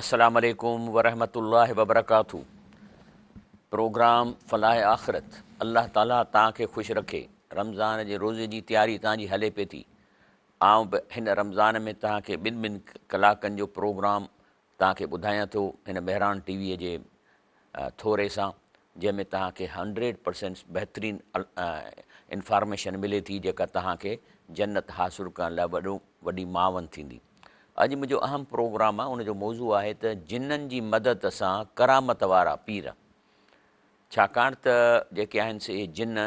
अस्सलाम वालेकुम वरहमतुल्लाहि वबरकातुहू। प्रोग्राम फ़लाह आख़िरत। अल्लाह ताला तव्हांखे ख़ुशि रखे। रमज़ान जे रोज़े जी तयारी तव्हांजी हले पई थी। आउं बि हिन रमज़ान में तव्हांखे ॿिनि कलाकनि जो प्रोग्राम तव्हांखे ॿुधायां थो हिन बहरान टीवीअ जे थोरे सां, जंहिंमें तव्हांखे 100% बहितरीनु इंफॉर्मेशन मिले थी जेका तव्हांखे जन्नत हासिलु करण लाइ वॾी मावन थींदी। अॼु मुंहिंजो अहम प्रोग्राम आहे, उनजो मौज़ू आहे त जिन्ननि जी मदद सां करामत वारा पीर। छाकाणि त जेके आहिनि से जिन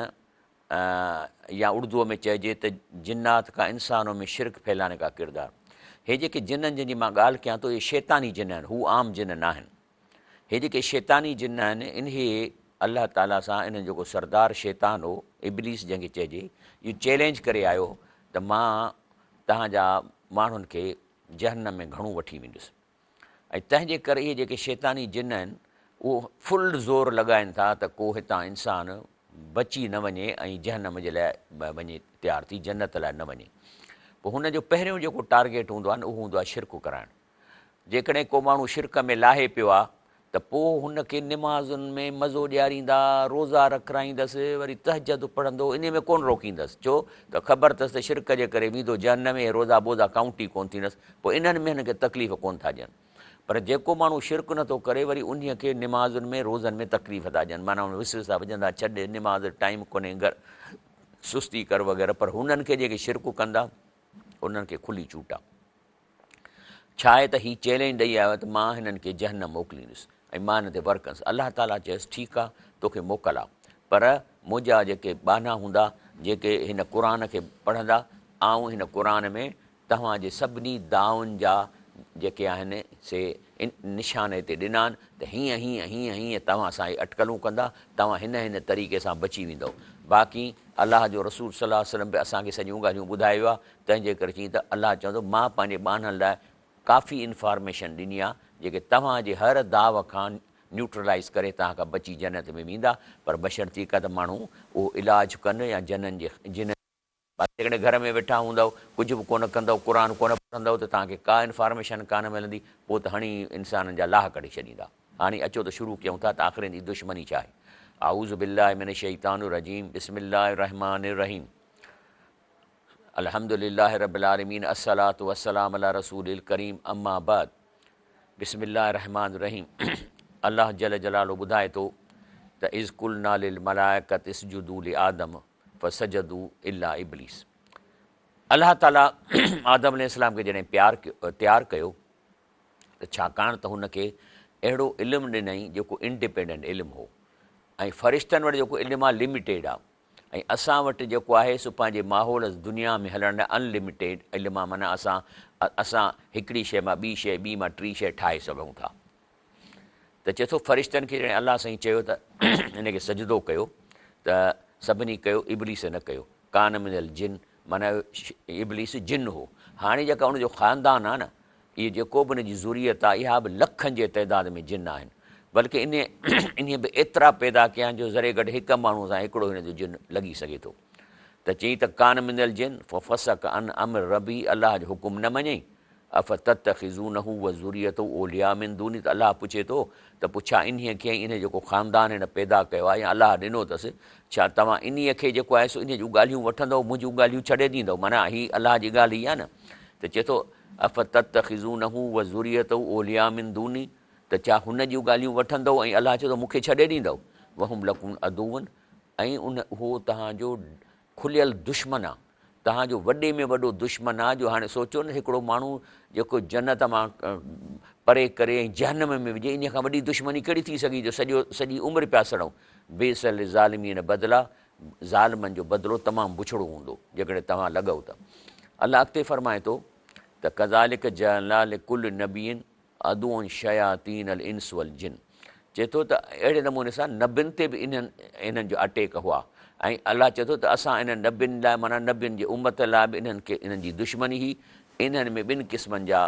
या उर्दूअ में चइजे त जिन्नात का इंसानों में शिरक फैलाने का किरदार। हे जेके जिन्ननि जंहिंजी मां ॻाल्हि कयां थो, इहे शैतानी जिन आहिनि, हू आम जिन न आहिनि। हे जेके शैतानी जिन आहिनि, इन्हे अल्लाह ताला सां इन जेको सरदार शैतान हो, इब्लीस जंहिंखे चइजे, इहो चैलेंज करे आयो त मां तव्हांजा माण्हुनि खे जहन्नम में घणो वठी वेंदुसि। ऐं तंहिंजे करे इहे जेके शैतानी जिन आहिनि उहो फुल ज़ोर लॻाइनि था त को हितां इंसानु बची न वञे ऐं जहन्नम जे लाइ वञे तयारु थी, जन्नत लाइ न वञे। पोइ हुनजो पहिरियों जेको टारगेट हूंदो आहे न, उहो हूंदो आहे शिरक कराइणु। जेकॾहिं को माण्हू शिरक में लाहे पियो आहे त पोइ हुनखे निमाज़ुनि में मज़ो ॾियारींदा, रोज़ा रखाईंदसि, वरी तहजद पढ़ंदो, इन में कोन रोकींदसि। छो त ख़बर अथसि त शिरक जे करे वेंदो जहन्नम में, रोज़ा बोज़ा काउंट ई कोन थींदसि, पोइ इन्हनि में हिनखे तकलीफ़ कोन था ॾियनि। पर जेको माण्हू शिरक नथो करे, वरी उन खे निमाज़ुनि में रोज़नि में तकलीफ़ था ॾियनि, माना विसविसा विझंदा, छॾ निमाज़ टाइम कोन्हे, सुस्ती कर वग़ैरह। पर हुननि खे जेके शिरक कंदा उन्हनि खे खुली छूट आहे। छा आहे त हीउ चैलेंज ॾेई आयो त मां हिननि खे जहन्नम मोकिलींदुसि ऐं मां हिन ते वर्क कंदुसि। अलाह ताला चयसि ठीकु आहे, तोखे मोकल आहे, पर मुंहिंजा जेके बाना हूंदा, जेके हिन क़ुर खे पढ़ंदा, ऐं हिन क़ुर में तव्हांजे सभिनी दाउनि जा जेके आहिनि से निशान हिते ॾिना आहिनि त हीअं हीअं हीअं हीअं तव्हां सां इहे अटकलूं कंदा, तव्हां हिन तरीक़े सां बची वेंदव। बाक़ी अलाह जो रसूल सल्लल्लाहु अलैहि वसल्लम बि असांखे सॼियूं ॻाल्हियूं ॿुधायो आहे। तंहिंजे करे चई त अलाह चवंदो मां पंहिंजे ॿाननि लाइ काफ़ी इंफॉर्मेशन ॾिनी आहे जेके तव्हांजे हर दाव खां न्यूट्रलाइज़ करे तव्हां खां बची जन्नत में वेंदा। पर बशर्ती का त माण्हू उहो इलाजु कनि या जिन जेकॾहिं घर में वेठा हूंदव, कुझु बि कोन कंदव, क़ुर कोन पढ़ंदव, त तव्हांखे का इंफॉर्मेशन कान मिलंदी। पोइ त हणी इंसाननि जा लाह कढी छॾींदा। हाणे अचो त शुरू कयूं था त आख़िरनि जी दुश्मनी छा आहे। आऊज़ु बिल्लाहि मिनश शैतानिर रजीम, बिस्मिल्लाहिर रहमानिर रहीम, अल्हम्दुलिल्लाहि रब्बिल आलमीन, अस्सलातु वस्सलामु अला रसूलिल करीम, अम्मा बाद, बिस्मिल्लाहिर रहमानिर रहीम। अल्लाह जल जलालो ॿुधाए थो त इज़ कुलना लिल मलाइकति इसजुदू लि आदम फसजदू इल्ला इब्लीस। अल्लाह ताला आदम अलैहिस्सलाम खे जॾहिं तयारु कयो त छाकाणि त हुनखे अहिड़ो इल्मु ॾिनई जेको इंडिपेंडेंट इल्मु हो, ऐं फ़रिश्तनि वटि जेको इल्मु आहे लिमिटेड आहे, ऐं असां वटि जेको आहे सो पंहिंजे माहौल दुनिया में हलण लाइ अनलिमिटेड इल्मु आहे। माना असां हिकिड़ी शइ मां ॿी शइ, ॿी मां टी शइ ठाहे सघूं था। त चए थो फ़रिश्तनि खे जॾहिं अलाह साईं चयो त हिनखे सजदो कयो त सभिनी कयो, इब्लीस न कयो। कान मिनल जिन, माना इब्लीस जिन हो। हाणे जेका उनजो ख़ानदान आहे न, इहो जेको बि उनजी ज़ुरियत आहे, इहा बि लखनि जे तइदाद में जिन आहिनि। बल्कि इन बि एतिरा पैदा कया आहिनि जो ज़रे गॾु हिकु माण्हू सां हिकिड़ो हिनजो जिन लॻी सघे थो। त चई त कान मिनल जिन फ़सक अन अमर रबी, अलाह जो हुकुम न मञई। अफ़ तत्तख़िज़ूनहु व ज़ुरियतहु औलिया मिन दूनी, त अलाह पुछे थो त पुछा इन्हीअ खे, इन जेको ख़ानदान हिन पैदा कयो आहे या अलाह ॾिनो अथसि, छा तव्हां इन्हीअ खे जेको आहे सो इन जूं ॻाल्हियूं वठंदव, मुंहिंजूं ॻाल्हियूं छॾे ॾींदव? माना हीअ अलाह जी ॻाल्हि ई आहे न। त चए थो अफ़ तत्तख़िज़ूनहु व ज़ुरियतहु औलिया मिन दूनी, त छा हुन जूं ॻाल्हियूं वठंदव ऐं अलाह चए थो मूंखे छॾे ॾींदव? वहुम लकुम अदुवन, ऐं उहो तव्हांजो खुलियल दुश्मन आहे, तव्हांजो वॾे में वॾो दुश्मन आहे। जो हाणे सोचो न, हिकिड़ो माण्हू जेको जन्नत मां परे करे ऐं जहन्नम में विझे, इन खां वॾी दुश्मनी कहिड़ी थी सघी जो सॼी उमिरि पिया सड़ूं। बेसल ज़ालिमीन बदिला, ज़ालिमनि जो बदिलो तमामु बुछड़ो हूंदो जेकॾहिं तव्हां लॻो त। अलाह अॻिते फरमाए थो त कज़ालिक जअलना लिकुल्लि नबिय्यिन अदुवन शयातीनल इंस वल जिन। चए थो त अहिड़े नमूने सां नबियुनि ते बि इन्हनि जो अटैक हुआ, ऐं अलाह चए थो त असां इन्हनि नबियुनि लाइ, माना नबियुनि जी उम्मत लाइ बि इन्हनि जी दुश्मनी हुई। इन्हनि में ॿिनि क़िस्मनि जा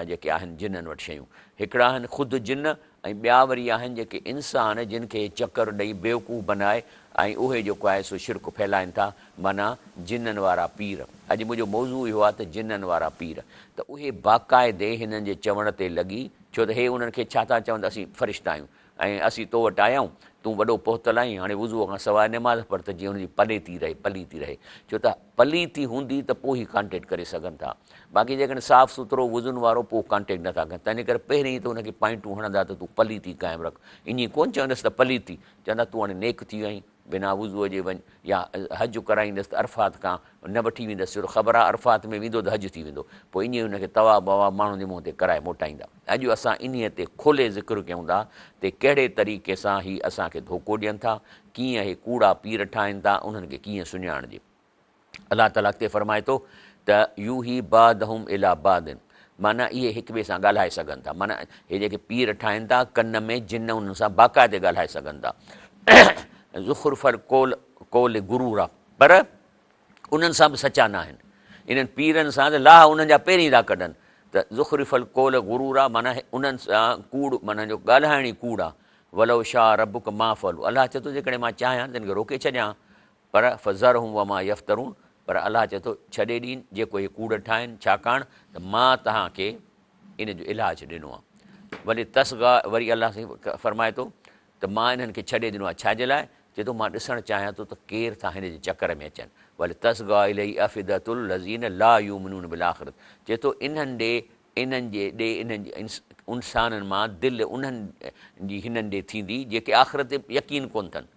जेके आहिनि जिन्हनि वटि शयूं, हिकिड़ा आहिनि ख़ुदि जिन, ऐं ॿिया वरी आहिनि जेके इंसान जिन खे चकर ॾेई बेवकूफ़ बनाए, ऐं उहे जेको आहे सो शिरक फैलाइनि था, माना जिन्ननि वारा पीर। अॼु मुंहिंजो मौज़ू इहो आहे त जिन्ननि वारा पीर। त उहे बाक़ाइदे हिननि जे चवण ते लॻी छो त हे उन्हनि खे छा था चवनि त असीं फ़रिश्ता आहियूं ऐं असीं तो वटि आया आहियूं, तूं वॾो पहुतल आहीं, हाणे वुज़ूअ खां सवाइ निमाज़ पढ़ त जीअं हुनजी पली थी रहे। छो त पली थी हूंदी त पोइ ई कॉन्टेक्ट करे सघनि था, बाक़ी जेकॾहिं साफ़ु सुथिरो वुज़ुन वारो पोइ कॉन्टेक्ट नथा कनि। तंहिंजे करे पहिरीं त हुनखे पॉइंटूं हणंदा त तूं पली थी क़ाइमु रख, ईअं कोन्ह चवंदसि त पली थी, चवंदा तूं हाणे नेक थी वहीं बिना वुज़ूअ जे वञु, या हज कराईंदसि त अरफ़ात खां न वठी वेंदसि, छो ख़बर आहे अरफ़ात में वेंदो त हज थी वेंदो, पोइ ईअं हुनखे तवा बवा माण्हुनि जे मुंहं ते कराए मोटाईंदा। अॼु असां इन्हीअ ते खोले ज़िक्र कयूं था त कहिड़े तरीक़े सां ही असांखे धोखो ॾियनि था, कीअं हे कूड़ा पीर ठाहिनि था, उन्हनि खे कीअं सुञाणिजे। अलाह ताला ते फ़रमाए थो त यू ही बादहुम इला बादिन, माना इहे हिक ॿिए सां ॻाल्हाए सघनि था, माना हे जेके पीर ठाहिनि था कन में जिन उन्हनि सां बाक़ाइदे ॻाल्हाए सघनि था। ज़ुख़ुरफ़ल कोल गुरूर आहे, पर उन्हनि सां बि सचा न आहिनि, इन्हनि पीरनि सां त लाह उन्हनि जा पहिरीं था कढनि। त ज़ुख़ुरफ़ल कोल गुरूर आहे, माना उन्हनि सां कूड़, माना जो ॻाल्हाइण ई कूड़ आहे। वलो शाह रबुक माफ़लू, अलाह चए थो जेकॾहिं मां चाहियां त हिन खे रोके छॾियां, पर फ़ज़र हूं व मां यफ़्तरून, पर अलाह चए थो छॾे ॾींहुं जेको इहे कूड़ ठाहिनि, छाकाणि त मां तव्हांखे इन जो इलाजु ॾिनो आहे। वरी तसगा, वरी अलाह साईं फ़रमाए थो त मां इन्हनि खे छॾे ॾिनो आहे, छाजे लाइ? चए थो मां ॾिसणु चाहियां थो त केरु था हिन जे चकर में अचनि। वरी तसगा इलही अफ़िदतुल लज़ीन ला युमिनून बिल आख़िरत, चए थो इन्हनि ॾे, इन्हनि जे ॾे, इन्हनि जे इंसाननि मां दिलि उन्हनि जी हिननि ॾे थींदी जेके आख़िरत ते यकीन कोन्ह अथनि।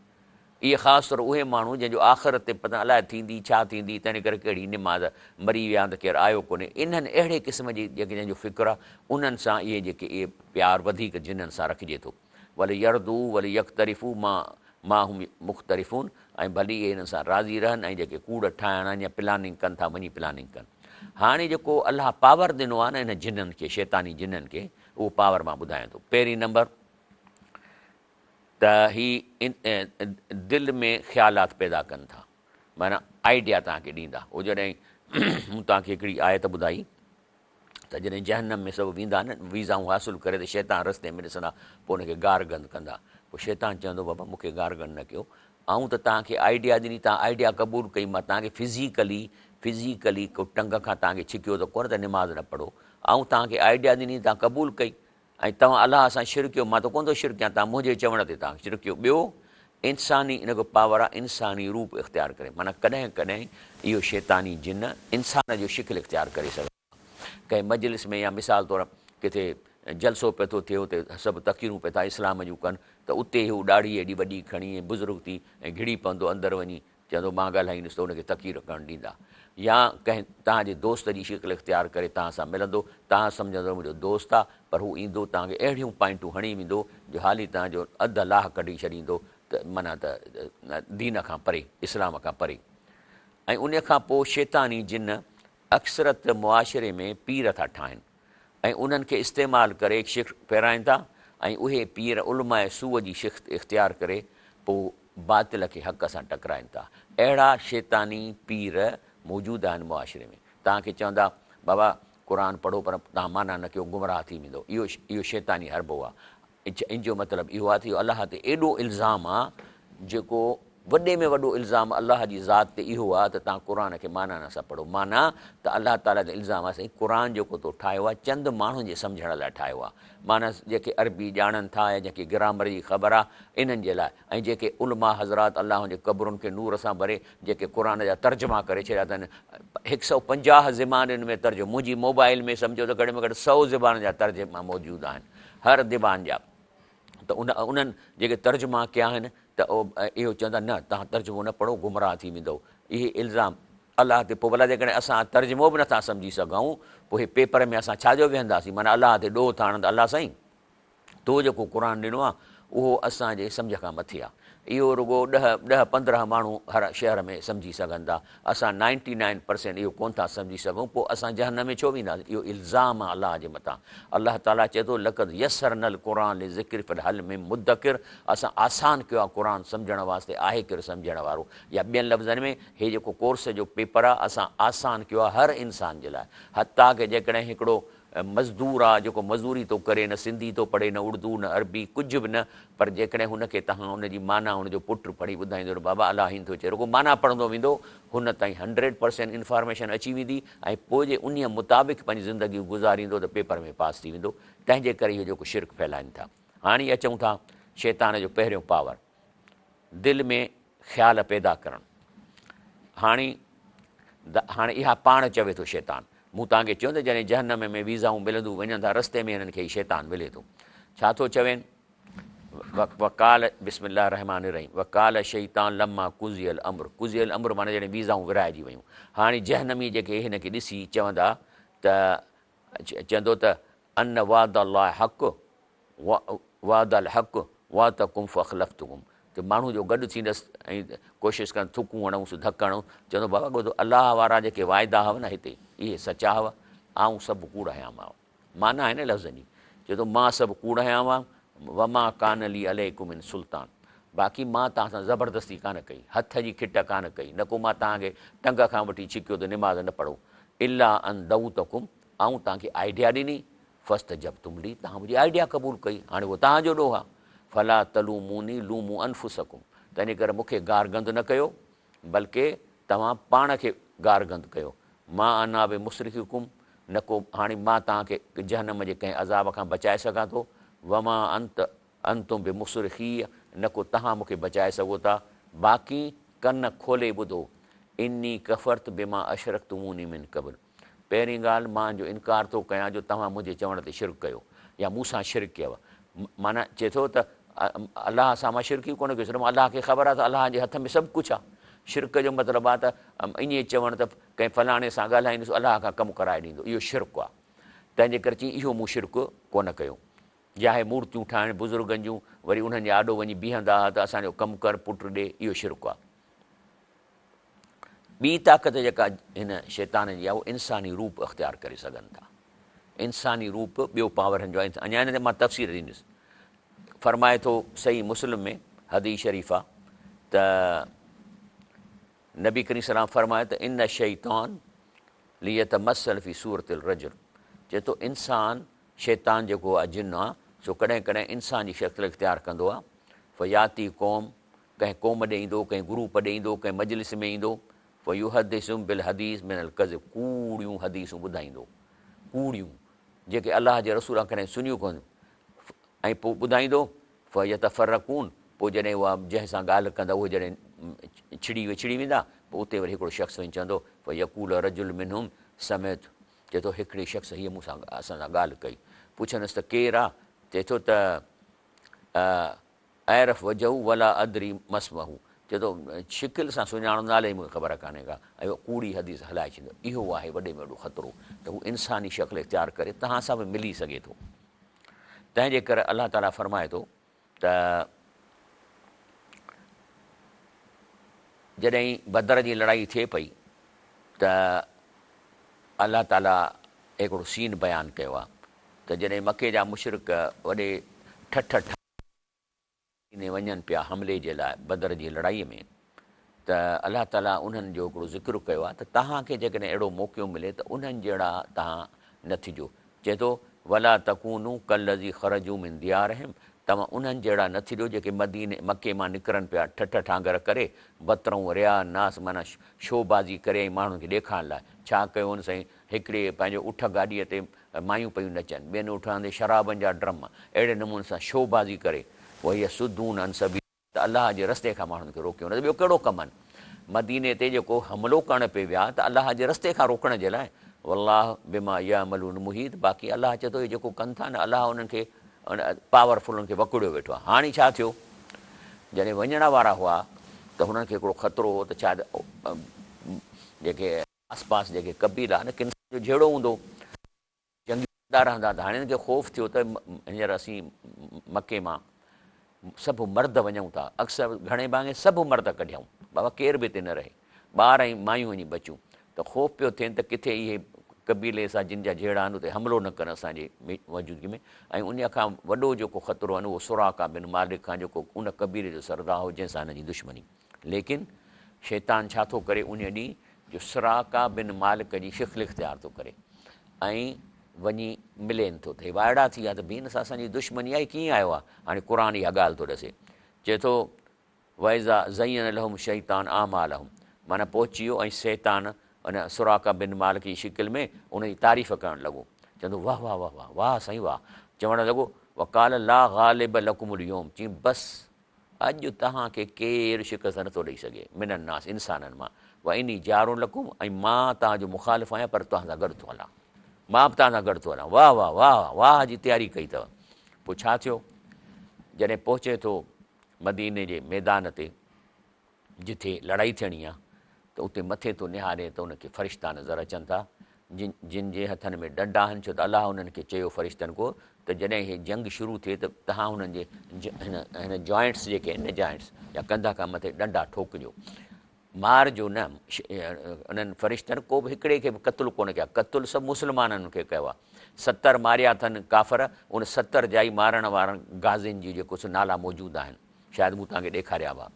इहे ख़ासि तौरु उहे माण्हू जंहिंजो आख़िरत ते पता अलाए थींदी छा थींदी, तंहिंजे करे कहिड़ी निमाज़ मरी विया त केरु आयो कोन्हे, इन्हनि अहिड़े क़िस्म जी जेके जंहिंजो फ़िक्रु आहे, उन्हनि सां इहे जेके इहे प्यारु वधीक जिन्हनि सां रखिजे थो। वली यरदू वली यख़्तरिफ़ू मां हू मुख़्तलिफ़ून, ऐं भली इहे हिन सां राज़ी रहनि, ऐं जेके कूड़ ठाहिण या प्लानिंग कनि था वञी प्लानिंग कनि। हाणे जेको अलाह पावर ॾिनो आहे न हिन जिन्हनि खे, शैतानी जिन्हनि खे, उहो पावर मां ॿुधायां थो। पहिरीं नंबर त ही दिलि में ख़्यालात पैदा कनि था, माना आइडिया तव्हांखे ॾींदा। उहो जॾहिं मूं तव्हांखे हिकिड़ी आयत ॿुधाई त जॾहिं जहन्नम में सभु वेंदा न वीज़ाऊं हासिलु करे, त शैतान रस्ते में ॾिसंदा, पोइ हुनखे गार गंद कंदा, पोइ शैतान चवंदो बाबा मूंखे गार गंद न कयो, ऐं त तव्हांखे आइडिया ॾिनी, तव्हां आइडिया क़बूलु कई, मां तव्हांखे फिज़िकली को टंग खां तव्हांखे छिकियो त कोन त निमाज़ न पढ़ो, ऐं तव्हांखे आइडिया ॾिनी, तव्हां क़बूलु कई, ऐं तव्हां अलाह सां शिरक कयो, मां त कोन थो शिरक कयां, तव्हां मुंहिंजे चवण ते तव्हां शिरक कयो। ॿियो इंसानी, इन जो पावर आहे इंसानी रूप इख़्तियार करे, माना कॾहिं कॾहिं इहो शैतानी जिन इंसान जो शिकिल इख़्तियार करे सघे। कंहिं मजलिस में या मिसाल तौरु किथे जलसो पियो थो थिए, उते सभु तक़रीरूं पिया था इस्लाम जूं कनि, त उते हू ॾाढ़ी एॾी वॾी खणी ऐं बुज़ुर्ग थी ऐं घिड़ी पवंदो अंदरि वञी, चवंदो मां ॻाल्हाईंदुसि, त हुनखे तक़रीर करणु ॾींदा। या कंहिं तव्हांजे दोस्त जी शिकिल इख़्तियार करे तव्हां सां मिलंदो, तव्हां सम्झंदो मुंहिंजो दोस्त आहे, पर हू ईंदो तव्हांखे अहिड़ियूं पॉइंटूं हणी वेंदो जो हाली तव्हांजो अधु लाह कढी छॾींदो, त माना त दीन खां परे, इस्लाम खां परे। ऐं उन खां पोइ शैतानी जिन अक्सरत मुआशिरे में पीर था ठाहिनि, ऐं उन्हनि खे इस्तेमालु करे शिख फेराइनि था, ऐं उहे पीर उलमाए सूअ जी शिख इख़्तियार करे पोइ बातिल खे हक़ सां टकराइनि था। अहिड़ा शैतानी पीर मौजूदु आहिनि मुआशिरे में। तव्हांखे चवंदा बाबा क़ुर पढ़ो, पर तव्हां माना न कयो, गुमराह थी वेंदो, इहो शैतानी हरबो आहे। इन जो मतिलबु इहो आहे, इहो अलाह ते एॾो इल्ज़ाम आहे, जेको वॾे में वॾो इल्ज़ाम अलाह जी ज़ात ते इहो आहे त तव्हां क़ुर खे माना न सां पढ़ो। माना त अलाह ताला जो इल्ज़ाम आहे, साईं क़ुर जेको तो ठाहियो आहे चंद माण्हुनि जे सम्झण लाइ ठाहियो आहे, माना जेके अरबी ॼाणनि था या जेके ग्रामर जी ख़बर आहे इन्हनि जे लाइ, ऐं जेके उलमा हज़रात अलाह जे क़बरुनि खे नूर सां भरे जेके क़ुर जा तर्जुमा करे छॾिया अथनि, 150 ज़बानुनि में तर्जुमो, मुंहिंजी मोबाइल में सम्झो त घटि में घटि 100 ज़बान जा तर्जुमा मौजूदु आहिनि, हर ज़बान जा। त उन्हनि जेके तर्जुमा कया आहिनि त इहो चवंदा न तव्हां तर्जुमो न पढ़ो, गुमराह थी वेंदो। इहे इल्ज़ाम अलाह ते, पोइ भला जेकॾहिं असां तर्जुमो बि नथा सम्झी सघूं, पोइ हे पेपर में असां छाजो वेहंदासीं, माना अलाह ते ॾोह था आणनि, अलाह साईं तो जेको क़ुर ॾिनो आहे उहो असांजे सम्झ खां मथे आहे, इहो रुॻो 10-15 माण्हू हर शहर में सम्झी सघनि था, असां 99% इहो कोन था सम्झी सघूं, पोइ असां जहन्नम में छो वेंदासीं। इहो इल्ज़ाम आहे अलाह जे मथां। अलाह ताला चए थो लक़द यस्सरनल क़ुर लिज़िक्र फ़िल में मुद्दकिर, असां आसान कयो आहे क़ुर सम्झण वास्ते, आहे केरु सम्झण वारो, या ॿियनि लफ़्ज़नि में हे जेको कोर्स जो पेपर आहे असां आसान कयो आहे हर इंसान जे लाइ। हता की जेकॾहिं हिकिड़ो मज़दूर आहे जेको मज़दूरी थो करे, न सिंधी थो पढ़े, न उर्दू, न अरबी, कुझु बि न, पर जेकॾहिं हुनखे तव्हां हुनजी माना हुनजो पुटु पढ़ी ॿुधाईंदो त बाबा अलाह हीअं थो चए, रुॻो माना पढ़ंदो वेंदो, हुन ताईं 100% इंफॉर्मेशन अची वेंदी ऐं पोइ जे उन मुताबिक़ पंहिंजी ज़िंदगी गुज़ारींदो त पेपर में पास थी वेंदो। तंहिंजे करे इहो जेको शिरक फैलाइनि था। हाणे अचूं था शैतान जो पहिरियों पावर, दिलि में ख़्याल पैदा करणु। हाणे इहा पाण चवे थो शैतान, मूं तव्हांखे चयो त जॾहिं जहन्नम में वीज़ाऊं मिलंदियूं वञनि था, रस्ते में हिननि खे ई शैतान मिले थो। छा थो चवेनि? वकाल बिस्मिल्लाह रहमान रहीम वकाल शैतान लम्मा कुज़ियल अमर, कुज़ियल अमर माना जॾहिं वीज़ाऊं विराइजी वियूं। हाणे जहन्नमी जेके हिनखे ॾिसी चवंदा त चवंदो त अन वाद अलाह हक़ वाद अल हक़ वा त कुम फ़ख़लफ़्तुकुम, त माण्हू जो गॾु थींदसि ऐं कोशिशि कनि थुकूं हणूंसि धकु हणूं, चवंदो बाबा ॿुधो अलाह वारा जेके वाइदा हुआ न हिते इहे सचा हुआ, ऐं सभु कूड़ हयांव। माना आहे न लफ़्ज़नि जी, चए थो मां सभु कूड़ हयांव, वमा कानली अलैकुम मिन सुल्तान, बाक़ी मां तव्हां सां ज़बरदस्ती कान कई, हथ जी खिट कान कई, न को मां तव्हांखे टंग खां वठी छिकियो त निमाज़ न पढ़ो, इला अन दऊ तकुम, ऐं तव्हांखे आइडिया ॾिनी फ़स्त जब तुमली, तव्हां मुंहिंजी आइडिया क़बूल कई, हाणे उहो तव्हांजो ॾोह आहे। फला तलूमूनी लूमू अनफुसकुम, तंहिंजे करे मूंखे गार गंद न कयो, बल्कि तव्हां पाण खे गार गंद कयो। मां अना बि मुसरिकुम, न को हाणे मां तव्हांखे जहन्नम जे कंहिं अज़ाब खां बचाए सघां थो, वमा अंतुम बि मुसरिखी, न को तव्हां मूंखे बचाए सघो था। बाक़ी कन खोले ॿुधो, इनी कफ़रत बिमा अशरक तुमूनी मिन क़बल, पहिरीं ॻाल्हि मां जो इनकार थो कयां जो तव्हां मुंहिंजे चवण ते शिरक कयो या मूंसां शिरक कयव। माना चए थो त अलाह सां मां शिरक ई कोन कयो, सिर्फ़ु अलाह खे ख़बर आहे त अलाह जे हथ में सभु कुझु आहे। शिरक जो मतिलबु आहे त ईअं चवणु त कंहिं फलाणे सां ॻाल्हाईंदुसि अलाह खां कमु कराए ॾींदो, इहो शिरक आहे। तंहिंजे करे चई इहो मूं शिरक कोन कयो। या हे मूर्तियूं ठाहिण बुज़ुर्गनि जूं, वरी उन्हनि जे आॾो वञी बीहंदा हुआ त असांजो कमु कर पुटु ॾे, इहो शिरक आहे। ॿी ताक़त जेका हिन शैतान जी आहे उहो इंसानी रूप अख़्तियार करे सघनि था। इंसानी रूप ॿियो पावर हिन जो आहे। अञा हिन ते मां तफ़सीर ॾींदुसि। फरमाए थो सही मुस्लिम में हदीस शरीफ़ आहे त नबी करीम सलाम फरमाए त इन शैतान लियत मसल फ़ी सूरतिल रजुल, चए थो इंसान शैतान जेको आहे जिन आहे सो कॾहिं कॾहिं इंसान जी शक्ल इख़्तियार कंदो आहे। फ़याती क़ौम, कंहिं क़ौम ॾे ईंदो, कंहिं ग्रुप ॾे ईंदो, कंहिं मजलिस में ईंदो, फ़युहदिसुम बिल हदीस मिनल कज़िब, कूड़ियूं हदीसूं ॿुधाईंदो, कूड़ियूं जेके अलाह जे रसूल कॾहिं सुनियूं कोन, ऐं पोइ ॿुधाईंदो। फ़यतफ़रक़ून, पोइ जॾहिं उहा जंहिंसां ॻाल्हि कंदा उहे जॾहिं विछड़ी वेंदा, पोइ उते वरी हिकिड़ो शख़्स वञी चवंदो फ़यक़ूल रजुल मिनहुम समेत, चए थो हिकिड़े शख़्स हीअ मूंसां असां सां ॻाल्हि कई, पुछंदुसि त केरु आहे, चए थो त ऐरफ़ वजहू वला अदरी मसमहू, चए थो शिकिल सां सुञाणो, नाले मूंखे ख़बर कान्हे का, ऐं कूड़ी हदीस हलाए छॾींदो। इहो आहे वॾे में वॾो ख़तरो त हू इंसानी शक्ल इख़्तियार करे तव्हां सां बि मिली सघे थो। तंहिंजे करे अलाह ताला फरमाए थो त जॾहिं बदर जी लड़ाई थिए पई त अलाह ताला हिकिड़ो सीन बयानु कयो आहे त जॾहिं मके जा मुशरिक वॾे ठठ वञनि पिया हमले जे लाइ बदर जी लड़ाईअ में, त अलाह ताला उन्हनि जो हिकिड़ो ज़िक्र कयो आहे त तव्हांखे जेकॾहिं अहिड़ो मौक़ो मिले त उन्हनि जहिड़ा तव्हां न थिजो। चए थो वला तकूनू कल्लज़ी ख़रजू मिन दियारहिम, तव्हां उन्हनि जहिड़ा न थिजो जेके मके मां निकिरनि पिया ठठ ठांगर करे, बतरूं रिया नास माना शोबाज़ी करे ऐं माण्हुनि खे ॾेखारण लाइ। छा कयो हुन साईं, हिकिड़े पंहिंजो उठ गाॾीअ ते मायूं पियूं नचनि, ॿियनि उठनि ते शराबनि जा ड्रम, अहिड़े नमूने सां शोबाज़ी करे वही सुदून अनसबी, त अलाह जे रस्ते खां माण्हुनि खे रोकियो न। ॿियो कहिड़ो कमु आहिनि? मदीने ते जेको हमिलो करण पे विया त अलाह जे रस्ते खां रोकण जे लाइ, वल्लाह बिमा यामलून मुहीत, बाक़ी अलाह चए थो जेको कनि था न अलाह उन्हनि खे पावरफुल उन्हनि खे वकुड़ियो वेठो आहे। हाणे छा थियो, जॾहिं वञण वारा हुआ त हुननि खे हिकिड़ो ख़तरो हो त शायदि जेके आसपास जेके कबीला न किन जो जहिड़ो हूंदो, जंगी कंदा रहंदा, त हाणे हिननि खे ख़ौफ़ थियो त हींअर असीं मके मां सभु मर्द वञूं था, अक्सर घणे भाङे सभु मर्द कढियऊं, बाबा केर बि हिते न रहे, ॿार ऐं मायूं वञी बचियूं, त ख़ौफ़ पियो थियनि त किथे इहे कबीले सां जिन जा जहिड़ा आहिनि उते हमिलो न कनि असांजे मौजूदगी में। ऐं उन खां वॾो जेको ख़तरो आहे उहो सुराका बिन मालिक खां, जेको उन कबीले जो सरदार हो जंहिंसां हिन जी दुश्मनी। लेकिन शैतान छा थो करे उन ॾींहुं जो सुराका बिन मालिक जी शिकिल इख़्तियार थो करे ऐं वञी मिलेनि थो थिए वाइड़ा थी विया त बीन सां असांजी दुश्मनी आहे कीअं आयो आहे हाणे क़ुर इहा ॻाल्हि थो ॾसे चए थो वैज़ा ज़यन लहुम शैतान आमालहुम माना पहुची वियो ऐं शैतान उन सुराका बिन मालिक जी शिकिल में उन जी तारीफ़ करणु लॻो चवंदो वाह वाह वाह वाह वाह साईं वाह चवणु लॻो वकाल ला ग़ालिब लकुमुल यौम चई बसि अॼु तव्हांखे केरु शिकस्त नथो ॾेई सघे मिनन नास इंसाननि मां व इन जारुन लकुम ऐं मां तव्हांजो मुखालिफ़ आहियां पर तव्हां सां गॾु थो हलां मां बि तव्हां सां गॾु थो हलां वाह वाह वाह वाह जी तयारी कई अथव पोइ छा थियो जॾहिं पहुचे थो मदीने जे मैदान ते जिथे लड़ाई थियणी आहे त उते मथे थो निहारे त उनखे फ़रिश्ता नज़र अचनि था जिन जे हथनि में डंडा आहिनि छो त अलाह उन्हनि खे चयो फ़रिश्तनि को त जॾहिं इहे जंग शुरू थिए त तव्हां हुननि जे हिन जॉइंट्स जेके आहिनि जॉइंट्स या कंधा खां मथे डंडा ठोकिजो मार जो न उन्हनि फ़रिश्तनि को बि हिकिड़े खे बि क़तलु कोन कया क़तलु सभु मुस्लमाननि खे कयो आहे 70 मारिया अथनि काफ़र उन 70 जाई मारण वारनि गाज़िन जी जेको नाला मौजूदु आहिनि शायदि मूं तव्हांखे ॾेखारिया हुआ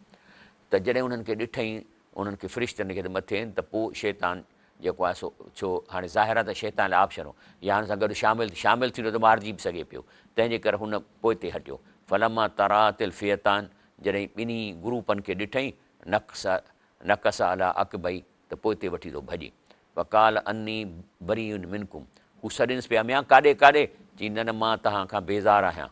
त जॾहिं उन्हनि खे ॾिठई उन्हनि खे फ़रिश्तनि खे त मथे आहिनि त पोइ शैतान जेको आहे सो छो हाणे ज़ाहिर आहे त शैतान लाइ ऑप्शन हो या हुन सां गॾु शामिलु थींदो त मारिजी बि सघे पियो तंहिंजे करे हुन पोइ ते हटियो फलमा तरातिल फ़ियतान जॾहिं ॿिन्ही ग्रुपनि खे ॾिठई नकस अला अकबई त पोइ ते वठी थो भॼे वकाल अन्नी बरीउन मिनकुम हू सॾियुसि पिया मिया काॾे काॾे चई न न मां तव्हां खां बेज़ारु आहियां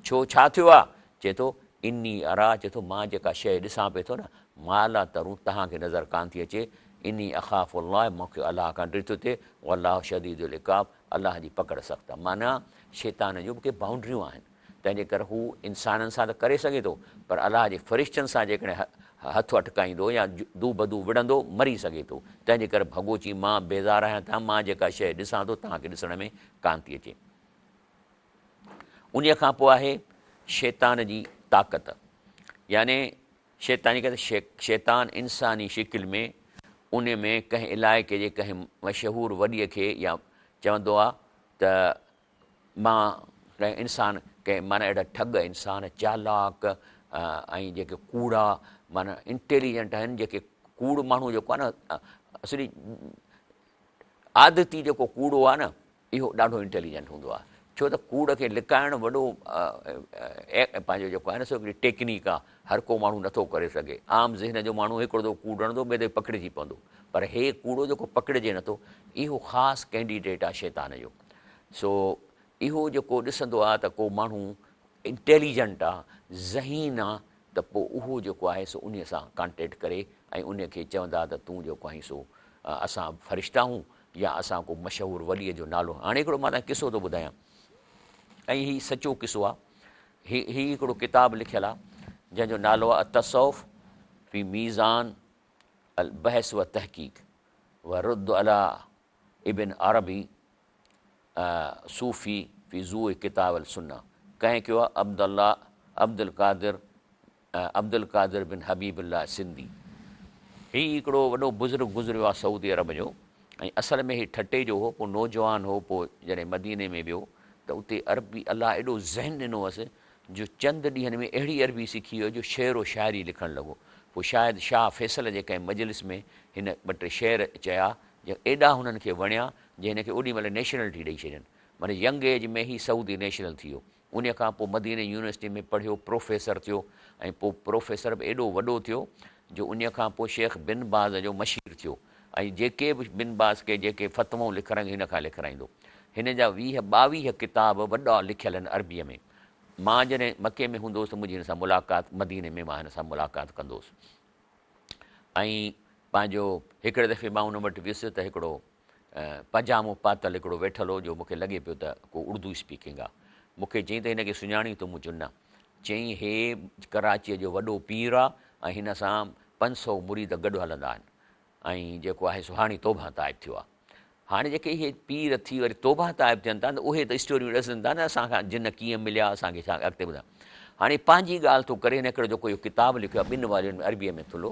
छो छा थियो आहे चए थो इनी अरा चए थो मां जेका शइ ॾिसां पियो थो न माला तरूं तव्हांखे नज़र कान थी अचे इनी अख़ाफ़ुल्लाह मूंखे अलाह खां डृ थो थिए अलाह शदीदुल इक़ाब अलाह जी पकड़ सख़्तु आहे माना शैतान जूं बि के बाउंड्रियूं आहिनि तंहिंजे करे हू इंसाननि सां त करे सघे थो पर अलाह जे फ़रिश्तनि सां जेकॾहिं हथु अटकाईंदो या दू बदू विढ़ंदो मरी सघे थो तंहिंजे करे भॻो चई मां बेज़ारु आहियां तव्हां मां जेका शइ ॾिसां थो तव्हांखे ॾिसण में कान थी अचे उन खां पोइ आहे शैतान जी ताक़त याने शैतानी करे शैतान इंसानी शिकिल में उन में कंहिं इलाइक़े जे कंहिं मशहूरु वॾीअ खे या चवंदो आहे त मां कंहिं इंसान कंहिं माना अहिड़ा ठग इंसान चालाक ऐं जेके कूड़ा माना इंटेलिजेंट आहिनि जेके कूड़ माण्हू जेको आहे न असली आदती जेको कूड़ो आहे न इहो ॾाढो इंटेलिजेंट हूंदो आहे छो त कूड़ खे लिकाइणु वॾो पंहिंजो जेको आहे न सो हिकिड़ी टेक्निक आहे हर को माण्हू नथो करे सघे आम ज़हन जो माण्हू हिकिड़ो दफ़ो कूड़ हणंदो ॿिए दफ़े पकिड़िजी पवंदो पर हे कूड़ो जेको पकिड़िजे नथो इहो ख़ासि कैंडिडेट आहे शैतान जो सो इहो जेको ॾिसंदो आहे त को माण्हू इंटेलिजेंट आहे ज़हीन आहे त पोइ उहो जेको आहे सो उन सां कॉन्टेक्ट करे ऐं उन खे चवंदा त तूं जेको आहीं सो असां फ़रिश्ता आहियूं या असां को मशहूरु वॾीअ जो नालो हाणे हिकिड़ो मां तव्हांखे किसो थो ॿुधायां ऐं हीउ सचो किसो आहे हीउ हिकिड़ो किताबु लिखियलु आहे जंहिंजो नालो आहे तसौफ़ फ़ी मीज़ान अल बहस व तहक़ीक़ व रुद्द अला इबिन अरबी सूफ़ी फ़ी ज़ू किताब अल सुन्ना कंहिं कयो आहे अब्दुल क़ादिर बिन हबीबुल्लाह सिंधी हीउ हिकिड़ो वॾो बुज़ुर्ग गुज़रियो आहे सऊदी अरब जो ऐं असल में हीउ ठटे जो हो पोइ नौजवान हो पोइ जॾहिं मदीने में वियो त उते अरबी अलाह एॾो ज़हन ॾिनो हुअसि जो चंद ॾींहंनि में अहिड़ी अरबी सिखी वियो जो शेर व शाइरी लिखणु लॻो पोइ शायदि शाह फैसल जे कंहिं मजलिस में हिन ॿ टे शेर चया जो एॾा हुननि खे वणिया जे हिन खे ओॾी महिल नेशनलिटी ॾेई छॾियनि माना यंग एज में ई सऊदी नेशनल थी वियो उन खां पोइ मदीने यूनिवर्सिटी में पढ़ियो प्रोफेसर थियो ऐं पोइ प्रोफेसर बि एॾो वॾो थियो जो उन खां पोइ शेख बिन बाज़ जो मशहूरु थियो ऐं जेके बि बिन बाज़ के जेके फ़तवूं लिखाराईंदो हिन खां लिखाराईंदो हिन जा 20-22 किताब वॾा लिखियल आहिनि अरबीअ में मां जॾहिं मके में हूंदो हुउसि त मुंहिंजी हिन सां मुलाक़ात मदीने में मां हिन सां मुलाक़ात कंदोसि ऐं पंहिंजो हिकिड़े दफ़े मां उन वटि वियुसि त हिकिड़ो पजामो पातल हिकिड़ो वेठल हो जो मूंखे लॻे पियो त को उर्दू स्पीकिंग आहे मूंखे चई त हिनखे सुञाणी थो मूं चुन चई हे कराचीअ जो वॾो पीर आहे ऐं हिन सां 500 मुरीद गॾु हलंदा आहिनि ऐं जेको आहे सो हाणे तौबा ताइब थियो आहे हाणे जेके इहे पीर थी वरी तौबा ताइब थियनि था त उहे त स्टोरियूं ॾसनि था न असांखां जिन कीअं मिलिया असांखे छा अॻिते ॿुधायो हाणे पंहिंजी ॻाल्हि थो करे हिन हिकिड़ो जेको इहो किताबु लिखियो आहे 2 वारियुनि में अरबीअ में थुलो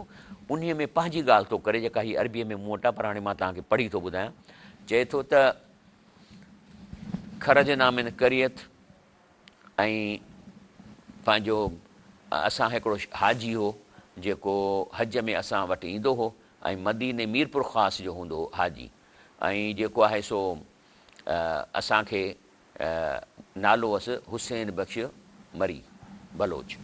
उन में पंहिंजी ॻाल्हि थो करे जेका हीअ अरबीअ में मूं वटि आहे पर हाणे मां तव्हांखे पढ़ी थो ॿुधायां चए थो त ख़रज नामिन करियत ऐं पंहिंजो असां हिकिड़ो हाजी हो जेको हज में असां वटि ईंदो हो ऐं मदीने मीरपुर ख़ासि जो हूंदो हो हाजी ऐं जेको आहे सो असांखे नालो हुअसि हुसैन बख़्श मरी बलोच।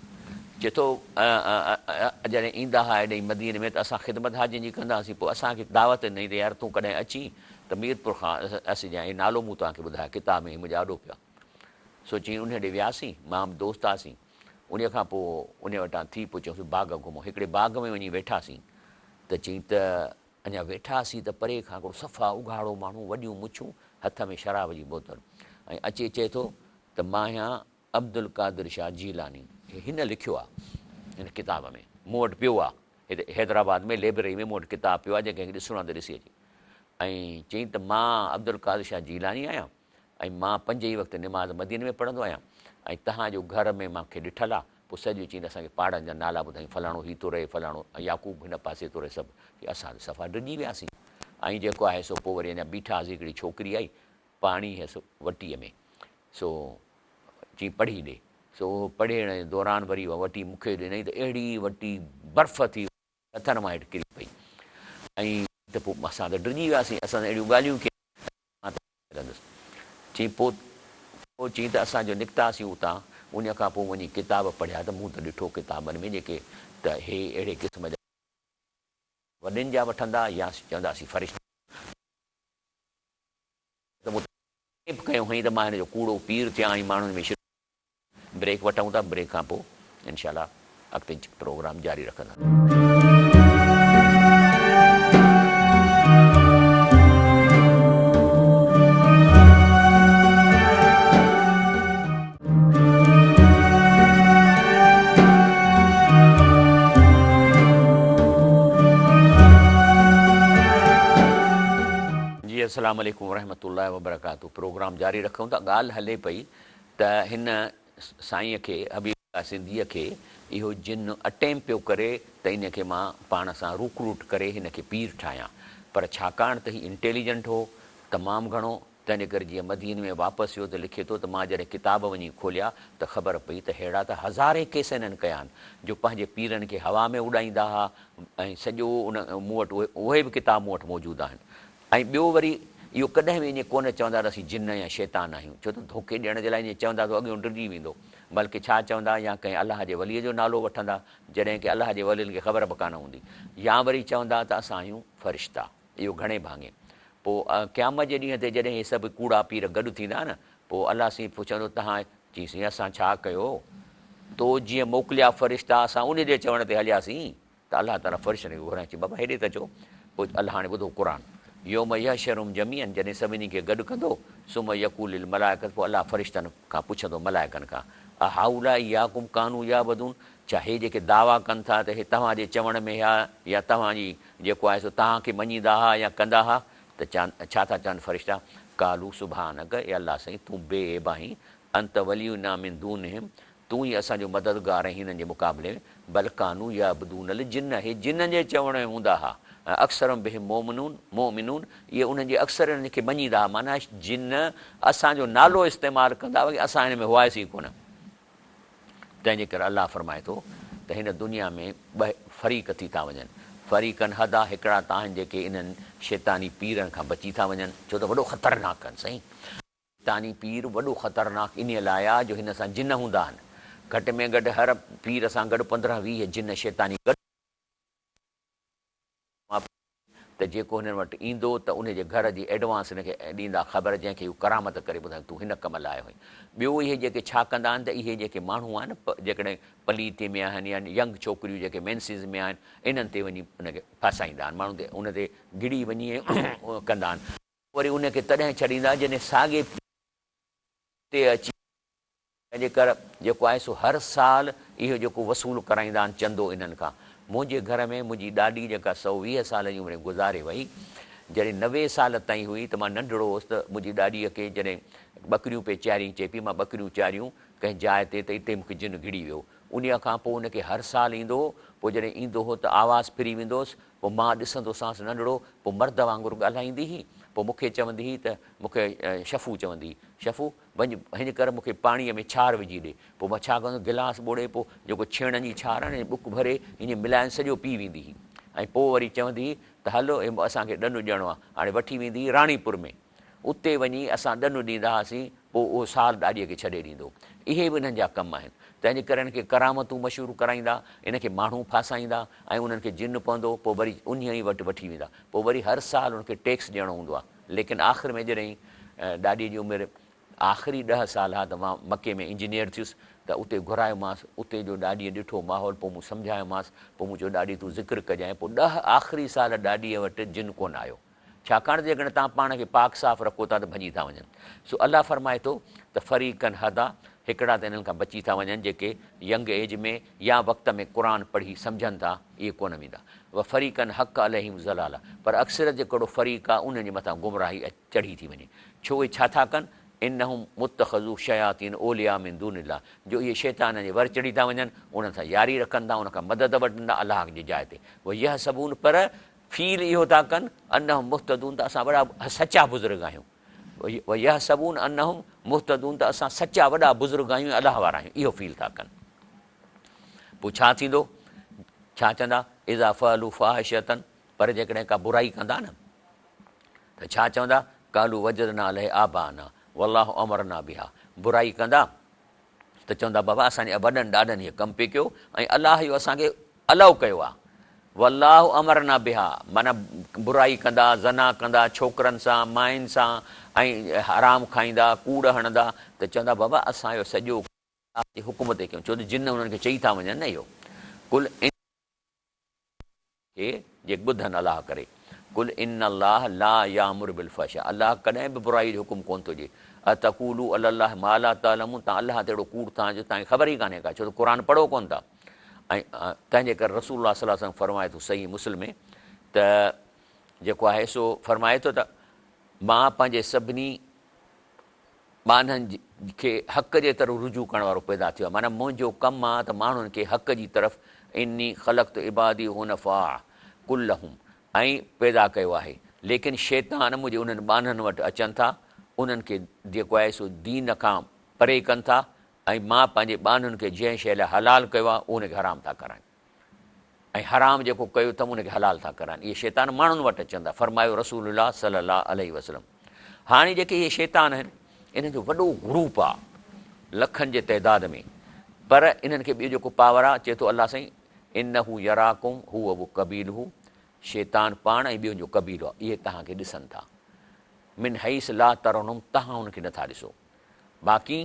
चए थो जॾहिं ईंदा हुआ हेॾे मदीने में त असां ख़िदमत हाजियुनि जी कंदा हुआसीं, पोइ असांखे दावत ॾिनई त यार तूं कॾहिं अची त मीरपुर खां असीं जाएं नालो मूं तव्हांखे ॿुधायो किताब में मुंहिंजा आॾो पिया। सो चई उन ॾे वियासीं, मां दोस्त हुआसीं। उन खां पोइ उन वटां थी पोइ चयोसीं बाग़ घुमो। हिकिड़े बाग़ में वञी वेठासीं त चई त अञा वेठासीं त परे खां हिकिड़ो सफ़ा उघाड़ो माण्हू, वॾियूं मुछूं, हथ में शराब जी बोतल, ऐं अचे चए थो त मां आहियां अब्दुल कादिर शाह जीलानी। हिन लिखियो आहे हिन किताब में, मूं वटि पियो आहे हिते हैदराबाद में लाइब्रेरी में, मूं वटि किताबु पियो आहे, जंहिंखे ॾिसणो आहे त ॾिसी अचे। ऐं चई त मां अब्दुल कादिर शाह जीलानी आहियां ऐं मां 5 ई वक़्तु निमाज़ मदीने में पढ़ंदो आहियां ऐं तव्हांजो घर में मूंखे ॾिठल आहे। पोइ सॼो चई त असांखे पहाड़नि जा नाला ॿुधाई, फलाणो हीउ थो रहे, फलाणो याकूब हिन पासे थो रहे, सभु असां सफ़ा डिॼी वियासीं। ऐं जेको आहे सो पोइ वरी अञा बीठासीं, हिकिड़ी छोकिरी आई पाणी सो वटीअ में, सो चई पढ़ी ॾे। सो पढ़ण जे दौरान वरी उहा वटी मूंखे ॾिनई त अहिड़ी वटी बर्फ़ थी हथनि मां हेठि किरी पई। ऐं त पोइ असां त डिॼी वियासीं, असां त अहिड़ियूं ॻाल्हियूं कयूं। चई पोइ चई त असांजो निकितासीं उतां, उन खां पोइ वञी किताब पढ़िया त मूं त ॾिठो किताबनि में जेके त हे अहिड़े क़िस्म जा वॾनि जा वठंदा या चवंदासीं फ़रिश्ता कयूं हई त मां हिन जो कूड़ो पीर थियां ऐं माण्हुनि में ब्रेक वठूं था। ब्रेक खां पोइ इनशाला अॻिते प्रोग्राम जारी रखंदा। जी अस्सलाम वालेकुम वरहमतुल्लाहि वबरकातुहू। प्रोग्राम जारी रखूं था। ॻाल्हि हले पई त हिन साईंअ खे हबीबुल्लाह सिंधीअ खे इहो जिन अटैम्प पियो करे त इन खे मां पाण सां रिक्रूट करे हिन खे पीर ठाहियां, पर छाकाणि त हीउ इंटेलिजेंट हो तमामु घणो, तंहिंजे करे जीअं मदीने में वापसि वियो त लिखे थो त मां जॾहिं किताब वञी खोलिया त ख़बर पई त अहिड़ा त हज़ारे केस हिननि कया आहिनि जो पंहिंजे पीरनि खे हवा में उॾाईंदा हुआ ऐं सॼो उन मूं वटि उहे बि किताब मूं वटि मौजूदु आहिनि। ऐं ॿियो वरी इहो कॾहिं बि ईअं कोन चवंदा त असीं जिन या शैतान आहियूं, छो त धोखे ॾियण जे लाइ ईअं चवंदा त अॻियां डिॼी वेंदो, बल्कि छा चवंदा या कंहिं अलाह जे वलीअ जो नालो वठंदा जॾहिं की अलाह जे वलीअनि खे ख़बर बि कान हूंदी, या वरी चवंदा त असां आहियूं फ़रिश्ता। इहो घणे भाङे पोइ क़यामत जे ॾींहं ते जॾहिं इहे सभु कूड़ा पीर गॾु थींदा न, पोइ अलाह साईं पुछंदो तव्हां चईसीं असां छा कयो, तो जीअं मोकिलिया फ़रिश्ता असां उन जे चवण ते हलियासीं, त अलाह ताला फ़रिश्तनि खे घुराए चई बाबा हेॾे त अचो। पोइ अलाह हाणे ॿुधो क़ुर योम यहशरुहुम जमीअन, जॾहिं सभिनी खे गॾु कंदो, सुम यक़ूलिल मलाइकत, पोइ अलाह फ़रिश्तनि खां पुछंदो मलाइकनि खां हाउला इयाकुम कानू याबदून, छा हे जेके दावा कनि था त हे तव्हांजे चवण में या तव्हांजी जेको आहे सो तव्हांखे मञींदा हुआ या कंदा हुआ, त छा था चवनि फ़रिश्ता कालू सुभानक, ए अलाह साईं तूं बेइब आहीं, अंत वलियुना मिन दूनिहिम, तूं ई असांजो मददगार आहीं हिननि जे मुक़ाबले में, बल कानू याबदूनल जिन, हे जिन जे चवण में हूंदा हुआ, अक्सर बिहिम मोमिनून, इहे उन्हनि जे अक्सरनि खे मञींदा हुआ, माना जिन असांजो नालो इस्तेमालु कंदा हुआ की असां हिन में हुआसीं ई कोन। तंहिंजे करे अलाह फरमाए थो त हिन दुनिया में 2 फ़रीक़ थी था वञनि, फ़रीक़नि हदा हिकिड़ा त आहिनि जेके इन्हनि शैतानी पीरनि खां बची था वञनि, छो त वॾो ख़तरनाक आहिनि साईं। शैतानी पीर वॾो ख़तरनाक इन लाइ आहे जो हिन सां जिन हूंदा आहिनि, घटि में घटि हर पीर सां गॾु 15-20 जिन शैतानी गॾु, त जेको हिननि वटि ईंदो त उनजे घर जी एडवांस हिनखे ॾींदा ख़बर, जंहिंखे हू करामत करे ॿुधाए तूं हिन कम लाइ आयो आहीं। ॿियो इहे जेके छा कंदा आहिनि त इहे जेके माण्हू आहिनि जेकॾहिं पलीते में आहिनि या यंग छोकिरियूं जेके मेंसिस में आहिनि, इन्हनि ते वञी उनखे फसाईंदा आहिनि, माण्हुनि ते उन ते गिड़ी वञी कंदा आहिनि, वरी उनखे तॾहिं छॾींदा जॾहिं साॻे ते अची, तंहिंजे करे जेको आहे सो हर साल इहो जेको वसूल कराईंदा आहिनि चंदो इन्हनि खां। मुंहिंजे घर में मुंहिंजी ॾाॾी जेका 120 साल जी उमिरि गुज़ारे वई, जॾहिं 90 साल ताईं हुई त मां नंढिड़ो हुउसि, त मुंहिंजी ॾाॾीअ खे जॾहिं ॿकरियूं पे चारियूं, चए पई मां ॿकरियूं चारियूं कंहिं जाइ ते, त हिते मूंखे जिन घिड़ी वियो। उन खां पोइ उनखे हर साल ईंदो हो, पोइ जॾहिं ईंदो हो त आवाज़ु फिरी वेंदो हुउसि, पोइ मां ॾिसंदोसांसि नंढिड़ो, पोइ मर्द वांगुरु ॻाल्हाईंदी हुई, पोइ मूंखे चवंदी हुई त मूंखे शफ़ू चवंदी हुई, शफ़ू वञु हिन करे मूंखे पाणीअ में छार विझी ॾे, पोइ मां छा कंदो गिलास ॿोड़े, पोइ जेको छेणनि जी छार आहे न बुक भरे ईअं मिलाए सॼो पी वेंदी हुई, ऐं पोइ वरी चवंदी हुई त हलो असांखे ॾंडु ॾियणो आहे, हाणे वठी वेंदी हुई राणीपुर में, उते वञी असां ॾनु ॾींदा हुआसीं, पोइ उहो साल ॾाॾीअ खे छॾे ॾींदो। इहे बि इन्हनि जा कम आहिनि। तंहिंजे करे इनखे करामतूं मशहूरु कराईंदा, इनखे माण्हू फासाईंदा ऐं उन्हनि खे जिन पवंदो, पोइ वरी उन ई वटि वठी वेंदा, पोइ वरी हर साल उनखे टैक्स ॾियणो हूंदो आहे। लेकिन आख़िर में जॾहिं ॾाॾीअ जी उमिरि आख़िरी 10 साल आहे त मां मके में इंजीनियर थियुसि, त उते घुरायोमांसि, उते जो ॾाॾीअ ॾिठो माहौल, पोइ मूं सम्झायोमांसि, पोइ मूं चयो ॾाॾी तूं ज़िक्र कजांइ। पोइ 10 आख़िरी साल ॾाॾीअ वटि जिन कोन आयो। छाकाणि त जेकॾहिं तव्हां पाण खे पाक साफ़ रखो था त भॼी था वञनि। सो अलाह फरमाए थो त फ़रीक़न हदा, हिकिड़ा त इन्हनि खां बची था वञनि जेके यंग एज में या वक़्त में क़ुर पढ़ी सम्झनि था, इहे कोन वेंदा। व फ़रीक़न हक़ अलहिम ज़लाला, पर अक्सर जेकड़ो फ़रीक़ आहे उन जे मथां गुमराही चढ़ी थी वञे। छो उहे छा था कनि? इन्नहुम मुत्तख़ज़ू शयातीन ओलिया मिन दूनिल्लाह, जो इहे शैतान जे वर चढ़ी था वञनि, उन्हनि सां यारी रखनि था, उनखां मदद वठंदा अलाह जी जाइ ते। उहे इहा सबून, पर फील इहो था कनि अन्नहुम मुहतदून, त असां वॾा सचा बुज़ुर्ग आहियूं। इहा सबून अन्नहुम मुहतदून, त असां सचा वॾा बुज़ुर्ग आहियूं, अलाह वारा आहियूं, इहो फील था कनि। पोइ छा थींदो? छा चवंदा? इज़ा फ़अलू फ़ाहिशतन, पर जेकॾहिं का बुराई कंदा न त छा चवंदा? कालू वजदना अलैहि आबाना वल्लाहु अमरना बिहा। बुराई कंदा त चवंदा बाबा असांजे वॾनि ॾाॾनि इहो कमु पियो कयो ऐं अलाह इहो असांखे अलाउ कयो आहे। वल्लाहु अमरना बिहा, माना बुराई कंदा, ज़ना कंदा, छोकिरनि सां माइनि सां, ऐं हराम खाईंदा, कूड़ हणंदा, त चवंदा बाबा असां इहो सॼो हुकुम ते कयूं। छो त जिन उन्हनि खे चई था वञनि न इहो। कुल जे ॿुधनि अलाह करे, कुल इन अलाह ला यामुर बिल फ़हशा, अलाह कॾहिं बि बुराई जो हुकुम कोन थो ॾिए। अतक़ूलू अलाह मा ला तअलमून, तव्हां अलाह ते अहिड़ो कूड़ तव्हांजो तव्हांखे ख़बर ई कान्हे का, छो त क़ुर पढ़ो कोन था। ऐं तंहिंजे करे रसूलुल्लाह सल्लल्लाहु अलैहि वसल्लम फरमाए थो सही मुस्लिम में, त जेको आहे सो फरमाए थो त मां पंहिंजे सभिनी ॿाननि खे हक़ जे तरफ़ रुजू करण वारो पैदा थियो आहे। माना मुंहिंजो कमु आहे त माण्हुनि खे हक़ जी तरफ़ इनी ख़लक़्तु इबादी हुनफ़ा कुल्लहुम, ऐं पैदा कयो आहे। लेकिन शैतान मुंहिंजे उन्हनि ॿाननि वटि अचनि था, उन्हनि खे जेको आहे सो दीन खां परे कनि था, ऐं मां पंहिंजे ॿाननि खे जंहिं शइ लाइ हलाल कयो आहे उनखे हराम था कराइनि, ऐं हराम जेको कयो अथमि उनखे हलाल था कराइनि। इहे शैतान माण्हुनि वटि अचनि था, फरमायो रसूलुल्लाह सल्लल्लाहु अलैहि वसल्लम। हाणे जेके इहे शैतान आहिनि, इन्हनि जो वॾो ग्रुप आहे लखनि जे तइदाद में, पर इन्हनि खे ॿियो जेको पावर आहे, चए थो अलाह साईं इन्नहू यराकुम हूअ वो कबीलहू, शैतान पाण ऐं ॿियो जो कबीलो आहे, इहे तव्हांखे ॾिसनि था। मिन हैस ला तरनुम, तव्हां उनखे नथा ॾिसो। बाक़ी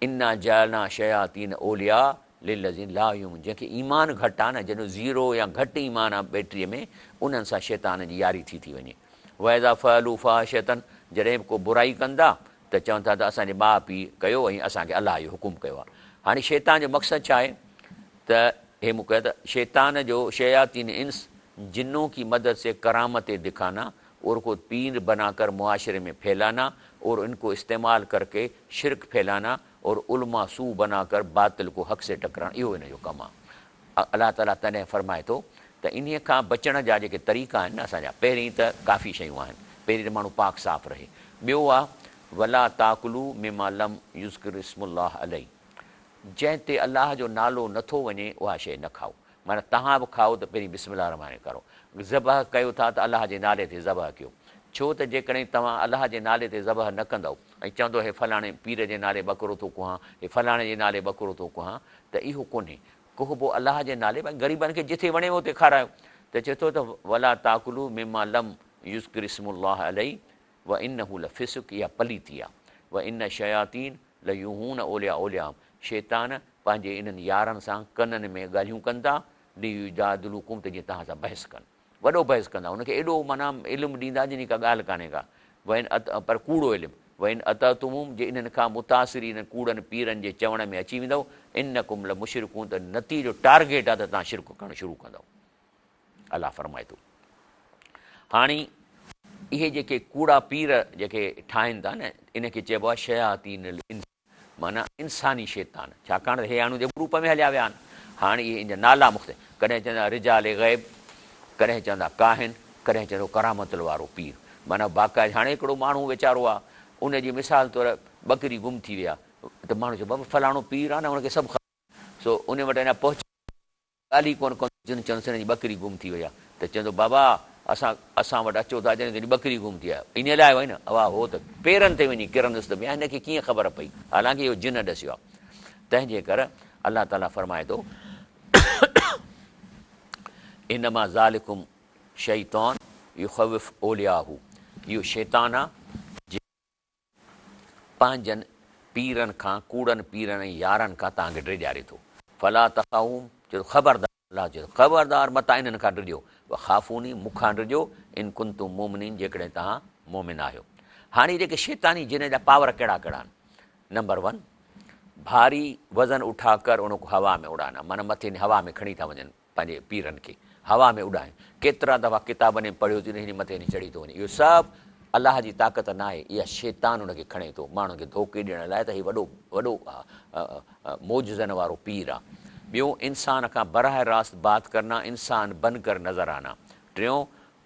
इन्ना जालना शयातीन ओलिया लिल्लज़ीन ला युमिनून, जंहिंखे ईमान घटि आहे न, जॾहिं ज़ीरो या घटि ईमान आहे बैटरीअ में, उन्हनि सां शैतान जी यारी थी वञे। वइज़ा फ़अलू फ़ाहिशतन, जॾहिं को बुराई कंदा त चवनि था त असांजे माउ पीउ कयो ऐं असांखे अलाह जो हुकुम कयो आहे। हाणे शैतान जो मक़सदु छा आहे? त हे मूं कयो त शैतान जो शयातीन इंस जिन्नों की मदद से करामतें दिखाना और को पीर बनाकर मुआशरे में फैलाना और इनको इस्तेमाल करके शिरक फैलाना और उलमा सू बनाकर बातिल को हक़ से टकराइण, इहो हिन जो कमु आहे। अलाह ताला तॾहिं फरमाए थो त इन खां बचण जा जेके तरीक़ा आहिनि न असांजा, पहिरीं त काफ़ी शयूं आहिनि। पहिरीं त माण्हू पाक साफ़ रहे। ॿियो आहे वला ताकुलू मिमा लम युज़्किर इस्मुल्लाह अलैहि, जंहिं ते अलाह जो नालो नथो वञे उहा शइ न खाओ। माना तव्हां बि खाओ त पहिरीं बिस्मिल्लाह रहमान करो। ज़बह कयो था त अलाह जे नाले ते ज़बह कयो। छो त जेकॾहिं तव्हां अलाह जे नाले ते ज़बह न कंदव ऐं चवंदो हे फलाणे पीर जे नाले बकरो थो कुहां, हे फलाणे जे नाले बकरो थो कुहां, त इहो कोन्हे। कुहबो अलाह जे नाले, भई ग़रीबनि खे जिथे वणे उते खारायो। त चए थो त वला ताकुलू मिमा लम युज़्किर इस्मुल्लाह अलैहि व इन्नहू लफ़िस्क़, इहा पलीती आहे। व इन शयातीन लयूहून ओलिया ओलियाम, शैतान पंहिंजे इन्हनि यारनि सां कननि में ॻाल्हियूं कनि था, लियुजादिलूकुम, त जीअं तव्हां सां बहस कनि, वॾो बहस कंदा, हुनखे एॾो माना इल्मु ॾींदा जिन का ॻाल्हि कान्हे का। वइन पर कूड़ो इल्मु, वइन अततुमुम, जे इन्हनि खां मुतासिरी इन्हनि कूड़नि पीरनि जे चवण में अची वेंदव, इन्नकुम लमुशरिकून, त नतीजो टारगेट आहे त तव्हां शिरक करणु शुरू कंदव। अलाह फरमाए थो। हाणे इहे जेके कूड़ा पीर जेके ठाहिनि था न, इनखे चइबो आहे शयातीन इंस, माना इंसानी शैतान। छाकाणि त हे हाणे जे ग्रुप में हलिया विया आहिनि। हाणे इहे इन जा नाला मुख़्तलिफ़, कॾहिं चवंदा रिजाल ग़ैब, कॾहिं चवंदा काहिन, कॾहिं चवंदो करामतुल वारो पीर। माना बाक़ाइदा हाणे हिकिड़ो माण्हू वीचारो आहे, उनजी मिसाल तौरु बकरी गुम थी विया, त माण्हू चयो बाबा फलाणो पीर आहे न, हुनखे सभु ख़बर। सो उन वटि अञा पहुच ॻाल्हि ई कोन जिन चवंदुसि हिन जी बकरी गुम थी वई आहे, त चवंदो बाबा असां वटि अचो था जॾहिं तेॾी ॿकरी गुम थी आहे, इन लाइ वई न वाह हो त पेरनि ते वञी किरंदुसि त ॿिया हिनखे कीअं ख़बर पई, हालांकि इहो जिन ॾसियो आहे। तंहिंजे करे अलाह ताला फरमाए थो इन मां ज़ालिकुम शैतान युख़विफ़ ओलियाहू, इहो शैतान आहे पंहिंजनि पीरनि खां, कूड़नि पीरनि ऐं यारनि खां तव्हांखे ड्रिॼारे थो। फला तखाऊं, चयो ख़बरदार, अलाह चयो ख़बरदार मता इन्हनि खां ड्रिॼो, ख़ाफ़ूनी मूंखां ड्रिॼो, इन कुंतुम मोमिनीन जेकॾहिं तव्हां मोमिन आहियो। हाणे जेके शैतानी जिन जा पावर कहिड़ा कहिड़ा आहिनि। नंबर 1, भारी वज़न उठाकर उनको हवा में उड़ाना, माना मथे हवा में खणी था वञनि पंहिंजे पीरनि खे, हवा में उॾाइनि। केतिरा दफ़ा किताबनि में पढ़ियो थी हिन मथे चढ़ी थो वञे। इहो सभु अलाह जी ताक़त न आहे, इहा शैतान उनखे खणे थो माण्हुनि खे धोखे ॾियण लाइ। त हीउ वॾो वॾो मौजज़नि वारो पीर आहे। ॿियो, इंसान खां बराह रास्त बात करना, इंसान बन कर नज़र आना। टियों,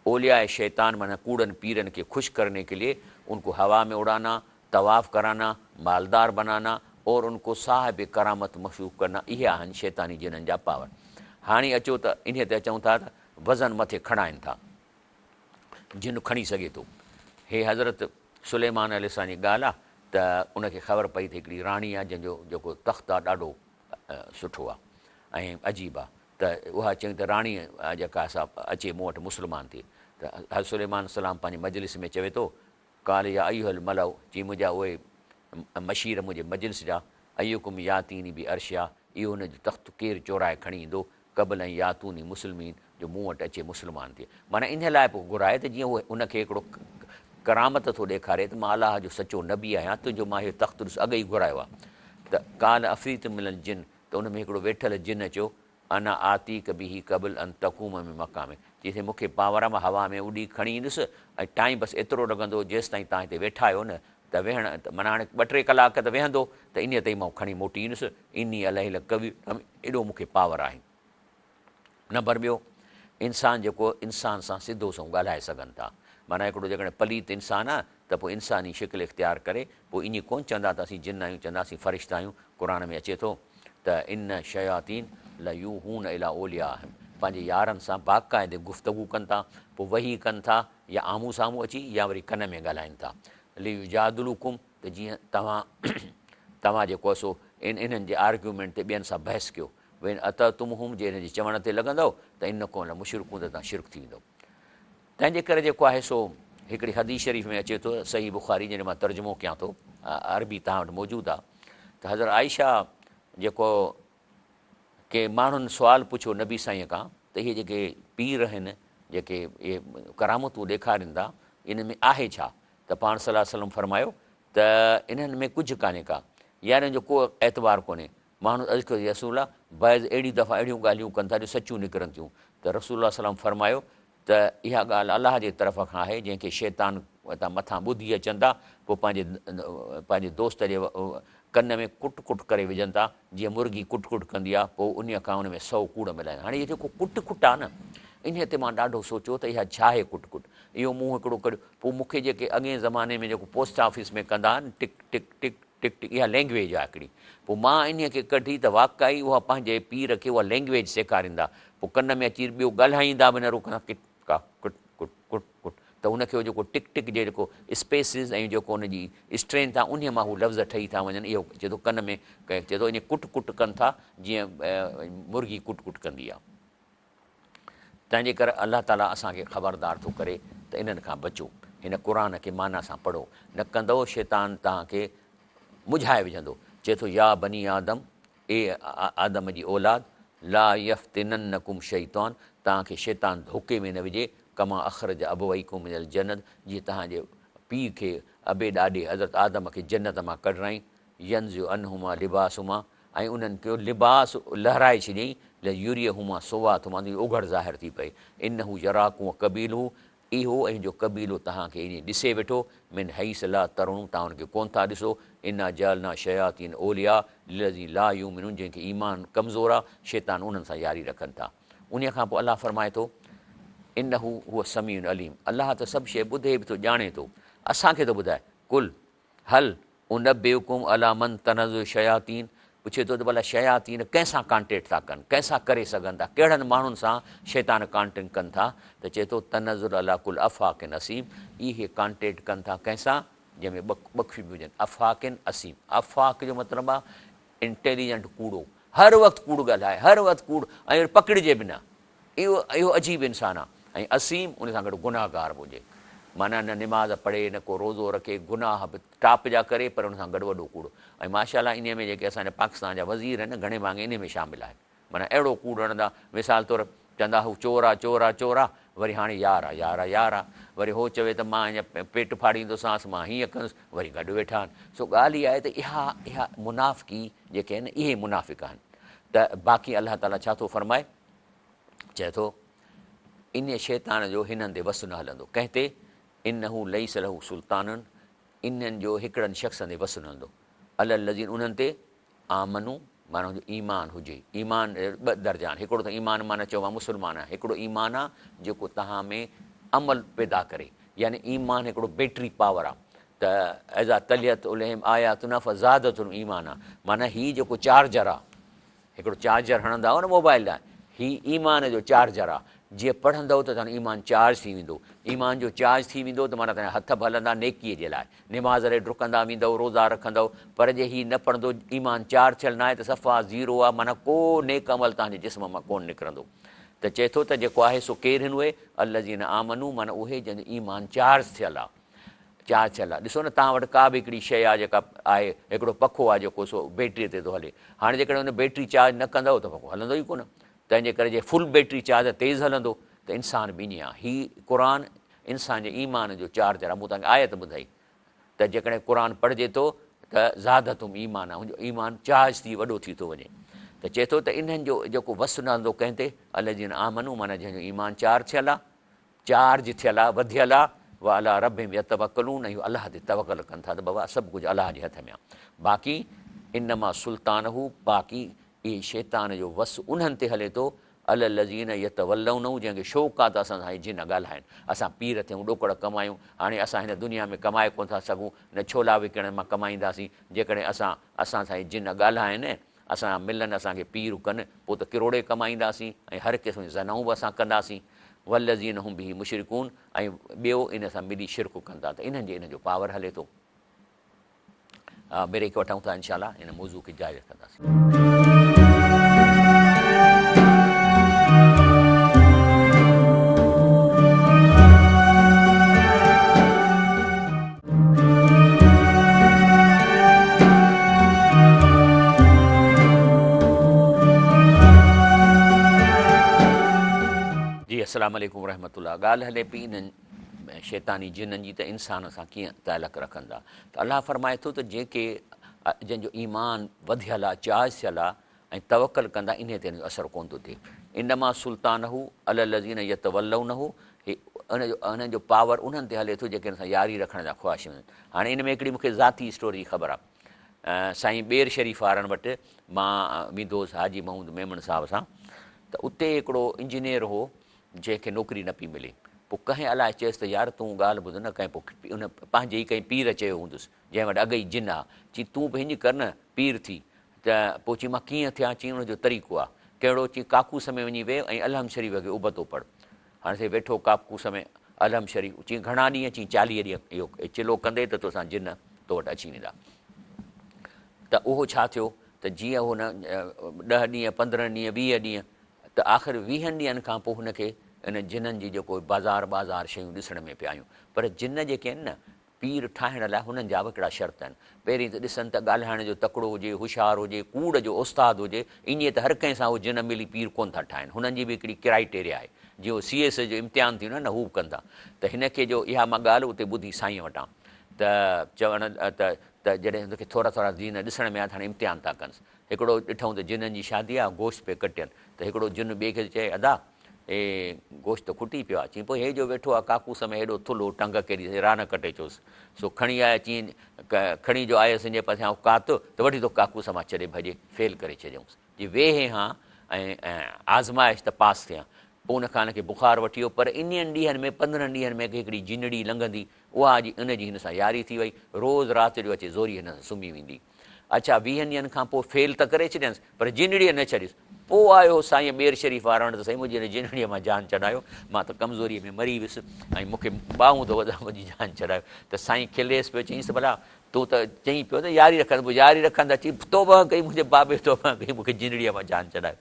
ओलिया शैतान माना कूड़न पीरन के खुश करने के लिए उनको हवा में उड़ाना, तवाफ़ कराना, मालदार बनाना और उनको साहिब करामत मशहूर करना। इहे आहिनि शैतानी जिन्हनि जा पावर। हाणे अचो त इन ते अचूं था त वज़न मथे खणाइनि था, जिन खणी सघे थो। हे हज़रत सुलेमान अलैहिस्सलाम जी ॻाल्हि आहे त उनखे ख़बर पई त हिकिड़ी राणी आहे जंहिंजो जेको तख़्तु आहे ॾाढो सुठो आहे ऐं अजीब आहे। त उहा चयईं त राणी जेका असां अचे मूं वटि मुस्लमान थी। त हज़रत सुलेमान सलाम पंहिंजी मजलिस में चवे थो, काल या अयूहल मलउ, चई मुंहिंजा उहे मशीर मुंहिंजे मजलिस जा, अयूकुम यातीनी बि अर्शिया, इहो हुनजो तख़्तु केरु चोराए खणी ईंदो, क़बल ऐं यातूनी मुस्लमीन, जो मूं वटि अचे मुस्लमान थिए। माना इन लाइ पोइ घुराए त जीअं उहे उनखे हिकिड़ो करामत थो ॾेखारे त मां अलाह जो सचो नबी आहियां, तुंहिंजो मां इहो तख़्तु ॾिस अॻ ई घुरायो आहे। त काल अफ़रीत मिलल जिन, त उन में हिकिड़ो वेठल जिन चयो, अना आती कबी ही क़बल अन तक़ूम में मक़ाम, चईं मूंखे पावर आहे, मां हवा में उॾी खणी ईंदुसि ऐं टाइम बसि एतिरो लॻंदो जेसि ताईं तव्हां हिते वेठा आहियो न, त वेहण माना हाणे 2-3 कलाक त वेहंदो, त इन ताईं मां खणी मोटी ईंदुसि। इन अलाही कबी, एॾो मूंखे पावर आहे। नंबर ॿियो, इंसानु जेको इंसान सां सिधो सो ॻाल्हाए सघनि था। माना हिकिड़ो जेकॾहिं पलीत इंसानु आहे त पोइ इंसानी शिकिल इख़्तियार करे, पोइ ईअं कोन चवंदा त असीं जिन आहियूं, चवंदासीं फ़रिश्ता आहियूं। क़ुर में अचे थो त इन शयातीन लयूहून इला ओलिया, पंहिंजे यारनि सां बाक़ाइदे गुफ़्तगू कनि था, पोइ वही कनि था, या आम्हूं साम्हूं अची या वरी कन में ॻाल्हाइनि था। लियुजादिलुकुम, त जीअं तव्हां जेको सो इन्हनि जे आर्ग्यूमेंट ते ॿियनि सां बहस कयो। वेन अत तुम हुम, जे हिन जे चवण ते लॻंदव त इन को न मुशरिकूं, त तव्हां शिरक थी वेंदो। तंहिंजे करे जेको आहे सो हिकिड़ी हदीस शरीफ़ में अचे थो, सही बुख़ारी, जॾहिं मां तर्जुमो कयां थो, अरबी तव्हां वटि मौजूदु आहे, त हज़रत आयशा जेको के माण्हुनि सुवालु पुछियो नबी साईं खां त इहे जेके पीर आहिनि, जेके इहे करामतूं ॾेखारीनि था, इन में आहे छा? त पाण सलाहु वसलम फरमायो त इन्हनि में कुझु कान्हे का, या इन्हनि जो को एतबार कोन्हे। माण्हू अॼुकल्ह रसूल बैज़ अहिड़ी दफ़ा अहिड़ियूं ॻाल्हियूं कनि था जो सचियूं निकिरनि थियूं। त रसूल सलाम फरमायो त इहा ॻाल्हि अलाह जे तरफ़ खां आहे, जंहिंखे शैतान मथां ॿुधी अचनि था, पोइ पंहिंजे दोस्त जे कन में कुट कुट करे विझनि था, जीअं मुर्गी कुट कुट कंदी आहे, पोइ उन खां उन में 100 कूड़ मिलाइनि। हाणे इहो जेको कुट कुट आहे न, इन ते मां ॾाढो सोचियो त इहा छा आहे कुट कुट। इहो मूं हिकिड़ो कढियो, पोइ मूंखे जेके अॻे ज़माने में जेको पोस्ट ऑफिस में कंदा आहिनि टिक टिक टिक टिक टिक, इहा लैंग्वेज आहे हिकिड़ी। पोइ मां इन खे कढी त वाक़ई उहा पंहिंजे पीर खे उहा लैंग्वेज सेखारींदा, पोइ कन में अची ॿियो ॻाल्हाईंदा बि न रोकंदा, किट का कुट कुट कुट कुट, त उनखे जेको टिक टिक जे जेको स्पेसिस ऐं जेको उनजी स्ट्रेंथ आहे, उन मां हू लफ़्ज़ ठही था वञनि। इहो चए थो कन में चए थो ईअं कुट कुट कनि था, जीअं मुर्गी कुट कुट कंदी आहे। तंहिंजे करे अलाह ताला असांखे ख़बरदार थो करे त इन्हनि खां बचो, हिन क़ुर खे माना सां पढ़ो, न कंदव शैतान तव्हांखे मुझाए विझंदो। चए थो या बनी आदम, ए आदम जी औलाद, ला यफ्तिनन्नकुम शैतान, तव्हांखे शैतान धोखे में न विझे, कमा अख़रज अबवैकुम मिनल जन्नत, जीअं तव्हांजे पीउ खे अबे ॾाॾे हज़रत आदम खे जन्नत मां कढराई, यंज़ु अनहुमा लिबासुमा, ऐं उन्हनि खे लिबास लहिराए छॾियईं, यूरियहुमा सोवातुमा, ओघड़ ज़ाहिर थी पए। इन हू यराकूं कबीलू, इहो ऐं जो कबीलो तव्हांखे ईअं ॾिसे वेठो, मिन हई सलाह तरूं, तव्हां उनखे कोन था ॾिसो। इना जालना शयातीन ओलिया लज़ी ला यूमिनून, जंहिंखे ईमान कमज़ोर आहे, शैतान उन्हनि सां यारी रखनि था। उन खां पोइ अलाह फरमाए थो, इन हू उहो समीउन अलीम, अलाह त सभु शइ ॿुधे बि थो, ॼाणे थो। असांखे थो ॿुधाए, कुल हल उन बेवकुम अला मन तनज़ शयातीन, पुछे थो त भला शयातीन कंहिंसां कॉन्टेक्ट था कनि, कंहिंसां करे सघनि था, कहिड़नि माण्हुनि सां शैतान कॉन्टेक्ट कनि था, त चए थो तनज़ुर अला कुल अफ़ाकिन असीम, इहे कॉन्टेक्ट कनि था कंहिंसां जंहिंमें बख़्शी बि हुजनि। अफ़ाकिन असीम, अफ़ाक जो मतिलबु आहे इंटेलिजेंट कूड़ो, हर वक़्तु कूड़ ॻाल्हाए, हर वक़्तु कूड़, ऐं पकिड़िजे बि न, इहो अजीब इंसानु आहे। ऐं असीम उन सां गॾु गुनाहगार बि हुजे, माना न निमाज़ पढ़े, न को रोज़ो रखे, गुनाह बि टाप जा करे, पर हुन सां गॾु वॾो कूड़ो। ऐं माशाअल्लाह इन में जेके असांजा पाकिस्तान जा वज़ीर आहिनि घणे भाङे इन में शामिल आहिनि, माना अहिड़ो कूड़ हणंदा, मिसाल तौरु चवंदा हू चोर आहे चोर आहे चोर आहे, वरी हाणे यार आहे यार आहे यार आहे, वरी हो चवे त मां हीअं पेट फाड़ींदोसांसि, मां हीअं कंदुसि, वरी गॾु वेठा आहिनि। सो ॻाल्हि इहा आहे त इहा मुनाफ़िकी जेके आहिनि इहे मुनाफ़िक आहिनि। त बाक़ी अलाह ताला छा थो फरमाए, चए थो इन शैतान जो हिननि ते वसु न हलंदो, कंहिं ते इन्नहू लईस लहू सुल्ताननि, इन्हनि जो हिकिड़नि शख़्सनि ते वसु न हलंदो, अल लज़ीन उन्हनि ते आमनू माना जो ईमान हुजे। ईमान ॿ दर्जा आहिनि, हिकिड़ो त ईमान माना चओ आहे मुस्लमान आहे, हिकिड़ो ईमान आहे जेको तव्हां में अमल पैदा करे, यानी ईमान हिकिड़ो बैटरी पावर आहे। त एज़ा तलियत उलहम आयात नफ़ ज़ादत ईमान आहे, माना हीअ जेको चार्जर आहे, हिकिड़ो चार्जर हणंदा हुओ न मोबाइल लाइ, हीअ ईमान जो चार्जर आहे। जीअं पढ़ंदव त तव्हांजो ईमान चार्ज थी वेंदो, ईमान जो चार्ज थी वेंदो त माना तव्हांजा हथ बि हलंदा नेकीअ जे लाइ, निमाज़ रे डुकंदा वेंदव, रोज़ा रखंदव, पर जे हीअ न पढ़ंदो, ईमान चार्ज थियल न आहे त सफ़ा ज़ीरो आहे, माना को नेक अमल तव्हांजे जिस्म मां कोन निकिरंदो। त चए थो त जेको आहे सो केरु आहिनि उहे, अल्लज़ीन आमनू माना उहे जंहिंजो ईमान चार्ज थियल आहे, चार्ज थियल आहे। ॾिसो न तव्हां वटि का बि हिकिड़ी शइ आहे जेका आहे, हिकिड़ो पखो आहे जेको सो बैटरीअ ते थो हले, हाणे जेकॾहिं हुन बैटरी चार्ज न कंदव त पखो हलंदो ई कोन, तंहिंजे करे जे फुल बैटरी चार्ज तेज़ हलंदो, त इंसान बि ईअं आहे। हीअ क़ुर इंसान जे ईमान जो चार्जर आहे। मूं तव्हांखे आयत ॿुधाई त जेकॾहिं क़ुर पढ़िजे थो त ज़ादतुम ईमान आहे, मुंहिंजो ईमान चार्ज थी वॾो थी थो वञे। त चए थो त इन्हनि जो जेको वसु न हलंदो कंहिं ते, अल्लज़ीन आमनू माना जंहिंजो ईमान चार्ज थियल आहे, चार्ज थियल आहे, वधियल आहे, व अला रबिहिम यतवक्कलून, ऐं अलाह ते तवकल कनि था, त बाबा सभु कुझु अलाह जे हथ में आहे। बाक़ी इनमा सुल्तान हू, बाक़ी इहे शैतान जो वसु उन्हनि ते हले थो, अल लज़ीन यतवल्लौनहू, जंहिंखे शौक़ु आहे त असां सां जिन ॻाल्हाइनि, असां पीर थियूं, ॾोकड़ कमायूं, हाणे असां हिन दुनिया में कमाए कोन था सघूं, न छोला विकिणण मां कमाईंदासीं, जेकॾहिं असां सां जिन ॻाल्हाइनि, असां मिलनि, असांखे पीर कनि, पोइ त किरोड़े कमाईंदासीं, ऐं हर क़िस्म जी ज़नाऊं बि असां कंदासीं। वल्लज़ीन हुम बिही मुशरिकून, ऐं ॿियो इन सां मिली शिरक कनि था, त इन्हनि जो पावर हले थो। ब्रेक वठूं था, इंशाअल्लाह इन मौज़ू खे जारी रखंदासीं। जी अस्सलाम वालेकुम रहमतुल्लाह। ॻाल्हि हले पई इन्हनि शैतानी जिन्हनि जी त इंसान सां कीअं तालुक़ रखंदा, त अलाह फरमाए थो त जेके जंहिंजो ईमान वधियल आहे, चार्ज थियल आहे, ऐं तवकल कंदा, इन ते असरु कोन थो थिए। इनमा सुल्तान हू अल लज़ीन यतवल्लौन हू, उनजो पावर उन्हनि ते हले थो जेके हिन सां यारी रखण जा ख़्वाहिशूं आहिनि। हाणे इन में हिकिड़ी मूंखे ज़ाती स्टोरी ख़बर आहे। साईं ॿेर शरीफ़ वारनि वटि मां वेंदो हुउसि हाजी महमूद मेमन साहिब सां, त उते हिकिड़ो इंजीनियर हो जंहिंखे नौकिरी न पई मिले। पोइ कंहिं अलाए चयसि त यार तूं ॻाल्हि ॿुध न, कंहिं पोइ उन पंहिंजे ई कंहिं पीर चयो हूंदुसि जंहिं वटि अॻ ई जिन आहे, चई तूं बि हीअं कर न पीर थी। त पोइ चई मां कीअं थियां, चई उनजो तरीक़ो आहे कहिड़ो, चई काकूस में वञी वेह ऐं अलहम शरीफ़ खे उबतो पढ़। हाणे से वेठो काकूस में अलहम शरीफ़, चई घणा ॾींहं, चई 40 ॾींहं इहो चिलो कंदे त तोसां जिन तो वटि अची वेंदा। त उहो छा थियो त जीअं हुन 10 ॾींहं 15 ॾींहं 20 ॾींहं, त आख़िर 20 ॾींहंनि खां पोइ हुनखे इन जिननि जी जेको बाज़ार शयूं ॾिसण में पिया आयूं। पर जिन जेके आहिनि न पीर ठाहिण लाइ, हुननि जा बि हिकिड़ा शर्त आहिनि। पहिरीं त ॾिसनि त ॻाल्हाइण जो तकिड़ो हुजे, होशियारु हुजे, कूड़ जो उस्तादु हुजे। ईअं त हर कंहिं सां उहे जिन मिली पीर कोन था ठाहिनि, हुननि जी बि हिकिड़ी क्राइटेरिया आहे। जीअं CS जो इम्तिहान थींदो आहे न, हू बि कंदा। त हिनखे जो इहा मां ॻाल्हि उते ॿुधी साईं वटां, त चवण त जॾहिं हुनखे थोरा जिन ॾिसण में आया त हाणे इम्तिहान था कनि। हिकिड़ो ॾिठऊं त जिननि जी शादी आहे, गोश्त पे कटियनि, त हिकिड़ो जिन ॿिए खे चए अदा गोश्त खुटी पियो आहे। चई पोइ हे जो वेठो आहे काकूस में हेॾो थुलो टंग केॾी रान कटे चयोसि, सो खणी आया, चई खणी जो आयुसि जे पछां कातो त वठी थो काकूस मां छॾे भॼे, फेल करे छॾियऊंसि। जी वेहे हां ऐं आज़माइश त पास थियां। पोइ उनखां हिनखे बुख़ारु वठी वियो, पर इन ॾींहंनि में 15 ॾींहंनि में हिकिड़ी जिनड़ी लंघंदी, उहा अॼु उनजी हिन सां यारी थी वई। रोज़ु राति जो अचे ज़ोरी हिन सां सुम्ही वेंदी। अच्छा 20 ॾींहंनि खां पोइ फेल त करे छॾियसि पर जिनड़ीअ न छॾियुसि। पोइ आयो साईं ॿेर शरीफ़ वारण त साईं मुंहिंजी जिनड़ीअ मां जान चढ़ायो, मां त कमज़ोरीअ में मरी वियुसि ऐं मूंखे ॿाहूं थो वधा मुंहिंजी जान चढ़ायो। त साईं खिलेसि पियो, चईंसि भला तूं त चईं पियो त यारी रखंदि, पोइ यारी रखंदा अची तौबा कई मुंहिंजे बाबे तौबा कई, मूंखे जिनड़ीअ मां जान चढ़ायो।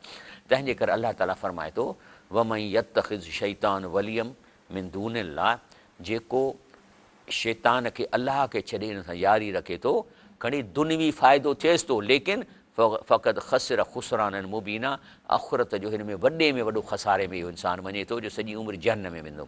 तंहिंजे करे अलाह ताला फरमाए थो वमई यत्तखिज़ शैतान वलियम मिन दूनिल्लाह, जेको शैतान खे अलाह खे छॾे हिन सां यारी रखे थो खणी दुनवी फ़ाइदो थिएसि थो, लेकिन फ़क़ति ख़सिर ख़ुसराननि मुबीना, आख़िरत जो हिन में वॾे में वॾो खसारे में इहो इंसानु वञे थो जो सॼी उमिरि जहन्नम में वेंदो।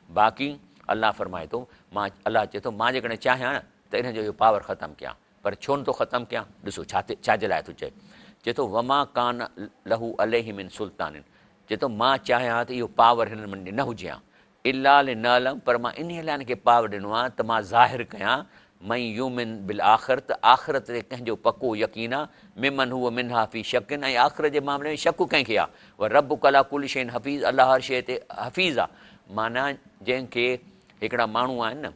बाक़ी अलाह फरमाए थो, मां अलाह चए थो मां जेकॾहिं चाहियां न त हिन जो इहो पावर ख़तमु कयां, पर छो नथो ख़तमु कयां, ॾिसो छाजे लाइ थो चए थो वमा कान लहू अलैहि मिन सुल्तानिन, चए थो मां चाहियां त इहो पावर हिननि में न हुजे हा इलाल न अलम, पर मां इन लाइ हिनखे पावर ॾिनो आहे त मां ज़ाहिर कयां मई यूमिन बिल आख़िरत, आख़िरत ते कंहिंजो पको यकीन आहे, मिमन हूअ मिनहा फ़ी शकिन, ऐं आख़िरत जे मामले में शक कंहिंखे आहे, व रब कला कुल शइ हफ़ीज़, अलाह हर शइ ते हफ़ीज़ आहे। माना जंहिंखे हिकिड़ा माण्हू आहिनि न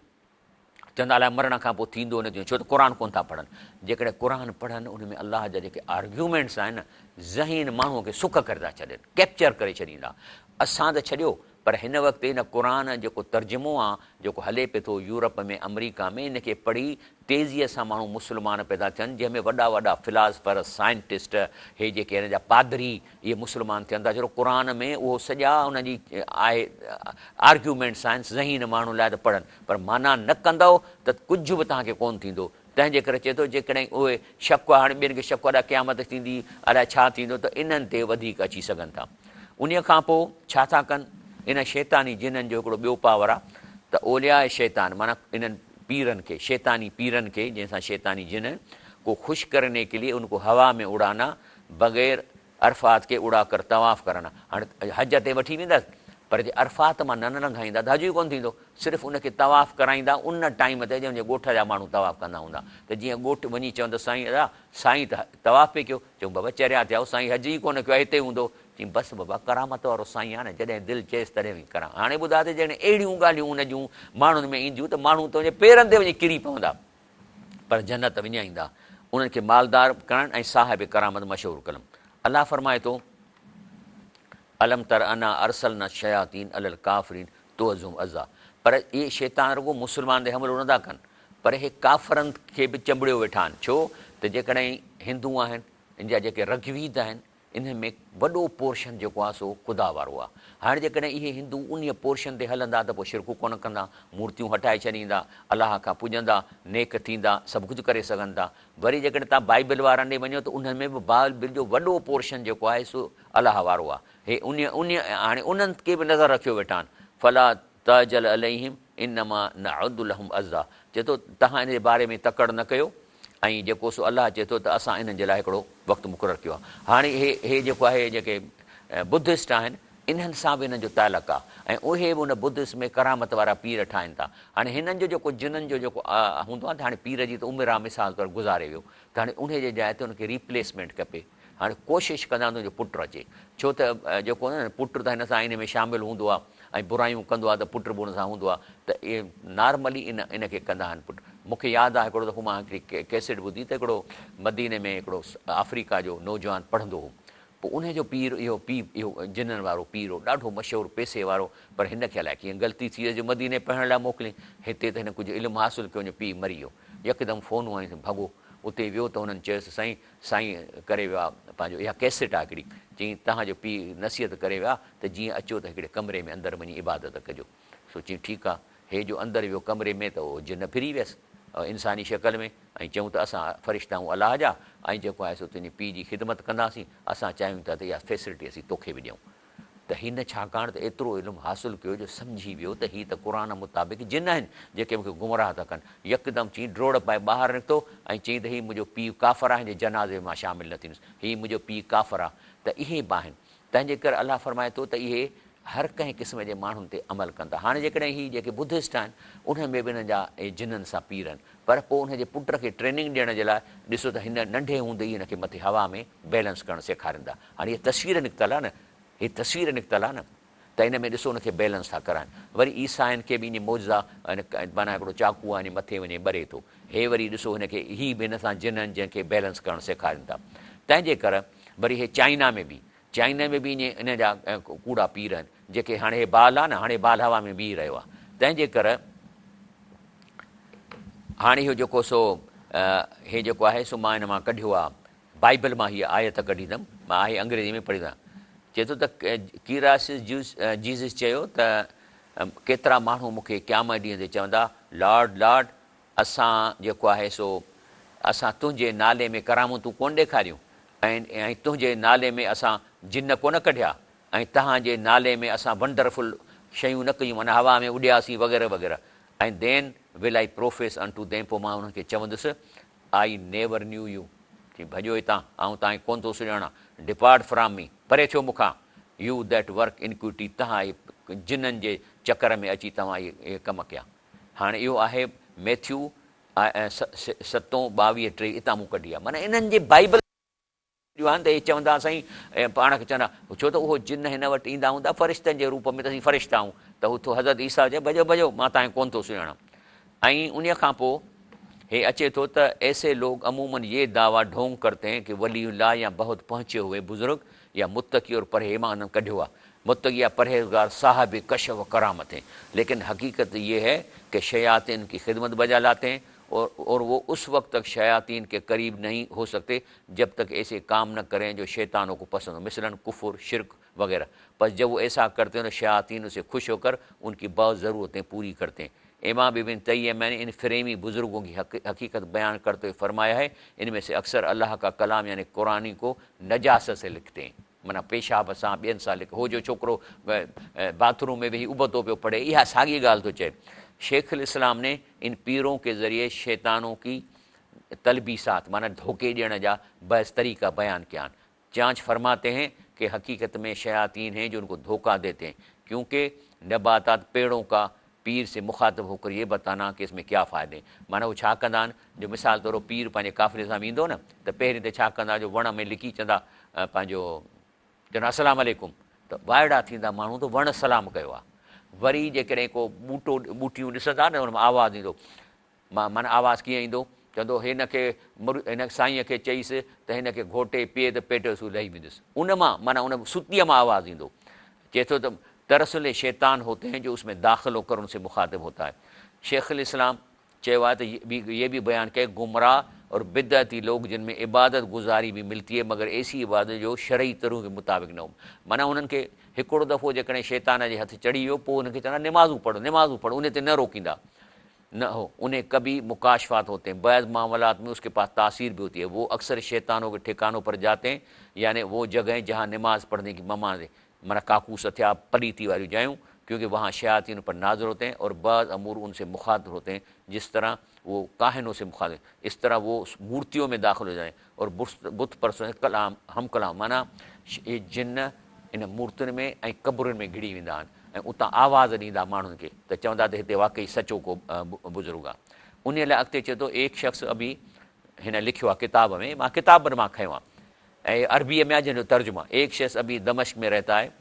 चवंदा अलाए मरण खां पोइ थींदो न थींदो, छो त क़ुर कोन था पढ़नि। जेकॾहिं क़ुर पढ़नि उन में अलाह जा जेके आर्ग्यूमेंट्स आहिनि न ज़हीन माण्हूअ खे सुख करे था छॾनि, कैप्चर करे छॾींदा। असां त छॾियो, पर हिन वक़्तु हिन क़ुर जेको तर्जुमो आहे जेको हले पियो थो यूरोप में अमरीका में, इनखे पढ़ी तेज़ीअ सां माण्हू मुस्लमान पैदा थियनि, जंहिंमें वॾा वॾा फिलासफ़र साइंटिस्ट हे जेके हिन जा पादरी इहे मुस्लमान थियनि था, छो क़ुर में उहो सॼा उनजी आहे आर्ग्यूमेंट्स आहिनि, ज़हीन माण्हू लाइ त पढ़नि, पर माना न कंदव त कुझु बि तव्हांखे कोन्ह थींदो। तंहिंजे करे चए थो जेकॾहिं उहे शक आहे, हाणे ॿियनि खे शक अलाए क़यामत थींदी अलाए छा थींदो, त इन्हनि ते वधीक अची सघनि था। उन खां पोइ छा था कनि, इन शैतानी जिन्हनि जो हिकिड़ो ॿियो पावर आहे त ओलिया शैतान, माना इन्हनि पीरनि खे, शैतानी पीरनि खे, जंहिंसां शैतानी जिन को ख़ुशि करने के लिए उनको हवा में उड़ाना बग़ैर अरफ़ात के उड़ा कर तवाफ़ करना। हाणे हज ते वठी वेंदसि, पर जे अरफ़ात मां न लंघाईंदा त हज ई कोन्ह थींदो, सिर्फ़ु उनखे तवाफ़ कराईंदा उन टाइम ते जंहिंजे ॻोठ जा माण्हू तवाफ़ कंदा हूंदा। त जीअं ॻोठु वञी चवंदो साईं अदा साईं त तवाफ़ पे कयो, चऊं बाबा चरिया थिया साईं हज ई कोन्ह कयो, हिते हूंदो, चई बसि बाबा करामत वारो साईं आहे न, जॾहिं दिलि चएसि तॾहिं वञी करां। हाणे ॿुधाए जॾहिं अहिड़ियूं ॻाल्हियूं उन जूं माण्हुनि में ईंदियूं त माण्हू तुंहिंजे पेरनि ते वञी किरी पवंदा, पर जन्नत विञाईंदा। उन्हनि खे मालदार करणु ऐं साहिब करामत मशहूरु करणु। अलाह फरमाए थो अलम तर अना अरसल न शयातीन अलल काफ़रीन तोज़ुम अज़ा, पर इहे शैतान रुॻो मुस्लमान ते हमिलो नथा कनि, पर इहे काफ़रनि खे बि चंबड़ियो वेठा आहिनि। छो त जेकॾहिं हिंदू आहिनि, इन जा जेके रगवीद आहिनि, इन में वॾो पोर्शन जेको आहे सो ख़ुदा वारो आहे। हाणे जेकॾहिं इहे हिंदू उन पोर्शन ते हलंदा त पोइ शिरकू कोन कंदा, मूर्तियूं हटाए छॾींदा, अलाह खां पुॼंदा, नेक थींदा, सभु कुझु करे सघनि था। वरी जेकॾहिं तव्हां बाइबल वारनि ॾे वञो त उन में बि बाइबल जो वॾो पोर्शन जेको आहे सो अलाह वारो आहे। हे हाणे उन्हनि खे बि नज़र रखियो वेठा आहिनि, फला तजल अलहिम इनमा न अदुलहम अज़ा, चए थो तव्हां इन जे बारे में तकड़ न कयो, ऐं जेको सो अलाह चए थो त असां इन्हनि जे लाइ हिकिड़ो वक़्तु मुक़ररु कयो आहे। हाणे हे जेको आहे जेके बुद्धिस्ट आहिनि, इन्हनि सां बि हिननि जो तालुक़ु आहे, ऐं उहे बि उन बुद्धिस्ट में करामत वारा पीर ठाहिनि था। हाणे हिननि जो जेको जिन्हनि जो जेको हूंदो आहे त हाणे पीर जी त उमिरि आहे, मिसाल तौरु गुज़ारे वियो, त हाणे उन जे जाइ ते उनखे रिप्लेसमेंट खपे। हाणे कोशिशि कंदा तुंहिंजो पुटु अचे, छो त जेको न पुटु त हिन सां इन में शामिलु हूंदो आहे ऐं बुरायूं कंदो आहे त पुटु बि हुन सां हूंदो आहे, त इहे नॉर्मली इनखे कंदा आहिनि पुटु। मूंखे यादि आहे हिकिड़ो दफ़ो मां हिकिड़ी कैसेट ॿुधी त हिकिड़ो मदीने में हिकिड़ो अफ्रीका जो नौजवान पढ़ंदो हो, पोइ उनजो पीर इहो जिन्हनि वारो पीर हो, ॾाढो मशहूरु पैसे वारो, पर हिन खे अलाए कीअं ग़लती थी वई जो मदीने पढ़ण लाइ मोकिलियईं, हिते त हिन कुझु इल्मु हासिलु कयो, वञो पीउ मरी वियो। यकदमि फ़ोनूं आयूं भॻो, उते वियो त हुननि चयोसि साईं करे वियो आहे पंहिंजो, इहा कैसेट आहे हिकिड़ी, चई तव्हांजो पीउ नसीहत करे विया त जीअं अचो त हिकिड़े कमरे में अंदरि वञी इबादत कजो। सोची ठीकु आहे, हे जो अंदरि वियो कमरे में त उहो जिन फिरी वियसि इंसानी शकल में, ऐं चयूं त असां फ़रिश्ता आहियूं अलाह जा, ऐं जेको आहे सो तुंहिंजे पीउ जी ख़िदमत कंदासीं, असां चाहियूं था त इहा फैसिलिटी असीं तोखे बि ॾियूं। त हिन छाकाणि त एतिरो इल्मु हासिलु कयो जो सम्झी वियो त हीअ त क़ुर मुताबिक़ जिन आहिनि जेके मूंखे गुमराह था कनि। यकदमि चई ड्रोड़ पाए ॿाहिरि निकितो ऐं चई त हीउ मुंहिंजो पीउ काफ़र आहे, हिन जे जनाज़े में मां शामिलु न थींदुसि, हीउ मुंहिंजो पीउ काफ़र आहे। त इहे बि आहिनि, तंहिंजे करे अलाह फरमाए थो त इहे हर कंहिं क़िस्म जे माण्हुनि ते अमल कंदा। हाणे जेकॾहिं हीअ जेके बुद्धिस्ट आहिनि उन में बि हिननि जा जिन्हनि सां पीर आहिनि, पर पोइ हुनजे पुट खे ट्रेनिंग ॾियण जे लाइ ॾिसो त हिन नंढे हूंदे ई हिनखे मथे हवा में बैलेंस करणु सेखारींदा। हाणे हीअ तस्वीर निकितल आहे न, हीअ तस्वीर निकितल आहे न, त हिन में ॾिसो हुनखे बैलेंस था कराइनि। वरी ईसाइनि खे बि ईअं मौजा माना हिकिड़ो चाकू आहे मथे वञे ॿरे थो, हे वरी ॾिसो हिनखे हीअ बि हिन सां जिन्हनि जंहिंखे बैलेंस करणु सेखारीनि था। तंहिंजे करे वरी हे चाइना में बि ईअं इन जा कूड़ा पीर आहिनि जेके हाणे हे बाल आहे न, हाणे बाल हवा में बीह रहियो आहे। तंहिंजे करे हाणे इहो जेको सो हे जेको आहे सो मां हिन मां कढियो आहे, बाइबल मां हीअ आयत कढींदुमि, मां आहे अंग्रेजी में पढ़ींदुमि। चए थो त कीरासिस जीसस चयो त केतिरा माण्हू मूंखे क़यामत ॾींहं ते चवंदा, लॉर्ड लॉर्ड, असां जेको आहे सो असां तुंहिंजे नाले में करामतूं कोन ॾेखारियूं, ऐं तुंहिंजे नाले में असां जिन कोन कढिया, ऐं तव्हांजे नाले में असां वंडरफुल शयूं न कयूं, माना हवा में उॾियासीं वग़ैरह वग़ैरह। ऐं देन विल आई प्रोफेस अन टू देम, पोइ मां उन्हनि खे चवंदुसि आई नेवर न्यू यू, की भॼो हितां, ऐं तव्हांखे कोन थो सुञाणा, डिपार्ट फ्राम मी, परे थियो मूंखां, यू दैट वर्क इनक्विटी, तव्हां जिन्हनि जे चकर में अची तव्हां इहे कमु कया। हाणे इहो आहे मैथ्यू 7:22-23, हितां मूं कढी आहे। माना इन्हनि जे बाइबल आहिनि त इहे चवंदा साईं पाण खे चवंदा, छो त उहो जिन हिन वटि ईंदा हूंदा फ़रिश्तनि जे रूप में, त असीं फ़रिश्ता आहियूं, त उहो हज़रत ईसा चए भॼो भॼो मां तव्हांखे कोन थो सुञाणा। ऐं उन खां पोइ हे अचे थो त ऐसे लोग अमूमन ये दावा ढोंग करते हैं कि वलीउल्लाह या बहुत पहुंचे हुए बुजुर्ग या मुत्तकी और परहेज़, मां उन्हनि कढियो आहे, मुत्तकी या परहेज़गार साहिब कशफ करामत हैं, लेकिन हकीकत ये है कि शयातीन की खिदमत बजा लाते हैं और वो उस वक्त तक शयातीन के करीब नहीं हो सकते जब तक ऐसे काम न करें जो शैतानों को पसंद हो, मिसलन कुफर, शिरक वगैरह। पर जब वो ऐसा करते हैं तो शयातीन उसे खुश होकर उनकी बहुत ज़रूरतें पूरी करते हैं। इमाम इब्न तैय्यिम मैंने इन फ़िरेमी बुज़ुर्गों की हकीकत बयान करते हुए फरमाया है, इनमें से अक्सर अल्लाह का कलाम यानी कुरानी को नजासत से लिखते हैं, माना पेशाब सां ॿियनि सां लिख, हो जो छोकिरो बाथरूम में वेही उबतो पियो पढ़े, इहा साॻी ॻाल्हि थो चए। शेख इस्लाम ने इन पीरों के ज़रिए शैतानों की तलबीसात माना धोखे ॾियण जा बहस तरीक़ा बयान किया। जांच फरमाते हैं कि हकीकत में शयातीन हैं जो उनको धोखा देते हैं, क्योंकि नबातात पेड़ों का पीर से मुखातिब होकर ये बताना कि इसमें क्या फ़ाइदे। माना वो छा कंदा आहिनि, जो मिसाल तौर पीर पंहिंजे काफ़िले सां ईंदो न, त पहिरीं त छा कंदा, जो वण में लिकी चवंदा पंहिंजो चवंदा अस्सलाम वालेकुम, त वाइड़ा थींदा माण्हू, त वण सलाम कयो आहे। वरी जेकॾहिं को ॿूटियूं ॾिसंदा न, हुन मां आवाज़ु ईंदो, माना आवाज़ु कीअं ईंदो, चवंदो हिन साईंअ खे चईसि त हिन खे घोटे पीए त पेट जो सूरु लही वेंदुसि, उन मां माना उन सुतीअ मां आवाज़ु ईंदो। चए थो त दरअसल शैतान होते हैं जो उसमें दाख़िल होकर उनसे मुखातिब होता है। शेख इस्लाम चयो आहे त ये भी बयान कहे गुमराह और बिदअती लोग जिनमें इबादत गुज़ारी भी मिलती है मगर ऐसी इबादत जो शरई तरूं के मुताबिक़ न हो। माना उन्हनि खे हिकिड़ो दफ़ो जेकॾहिं शैतान जे हथु चढ़ी वियो, पोइ उनखे चवंदा नमाज़ूं पढ़ो, उन ते न रोकींदा न हो, उन्हें कभी मुकाशफात होते हैं, बैज़ मामलात में उसके पास तासीर भी होती है, वो अक्सर शैतानों के ठिकानों पर जाते हैं, यानी वो जगह जहाँ नमाज पढ़ने की ममाज माना काकूस हथिया पलीती वाली जायूं, क्योंकि वहाँ शयातीन पर नाजर होते हैं और बाज़ अमूर उनसे मुखातिब होते हैं, जिस तरह वो काहिनों से मुखातिब, इस तरह वो मूर्तियों में दाखिल हो जाएं और बुत परसों कलाम हम कलाम, माना ये जिन इन मूर्तियुनि में ऐं क़बरुनि में घिड़ी वेंदा आहिनि ऐं उतां आवाज़ ॾींदा माण्हुनि खे, त चवंदा त हिते वाक़ई सचो को बुज़ुर्ग आहे। उन लाइ अॻिते चए थो एक शख़्स अभी हिन लिखियो आहे किताब में, मां किताबनि मां खयो आहे ऐं अरबीअ में आहे जंहिंजो तर्जुमा, एक शख़्स अभी दमिश्क में रहता है,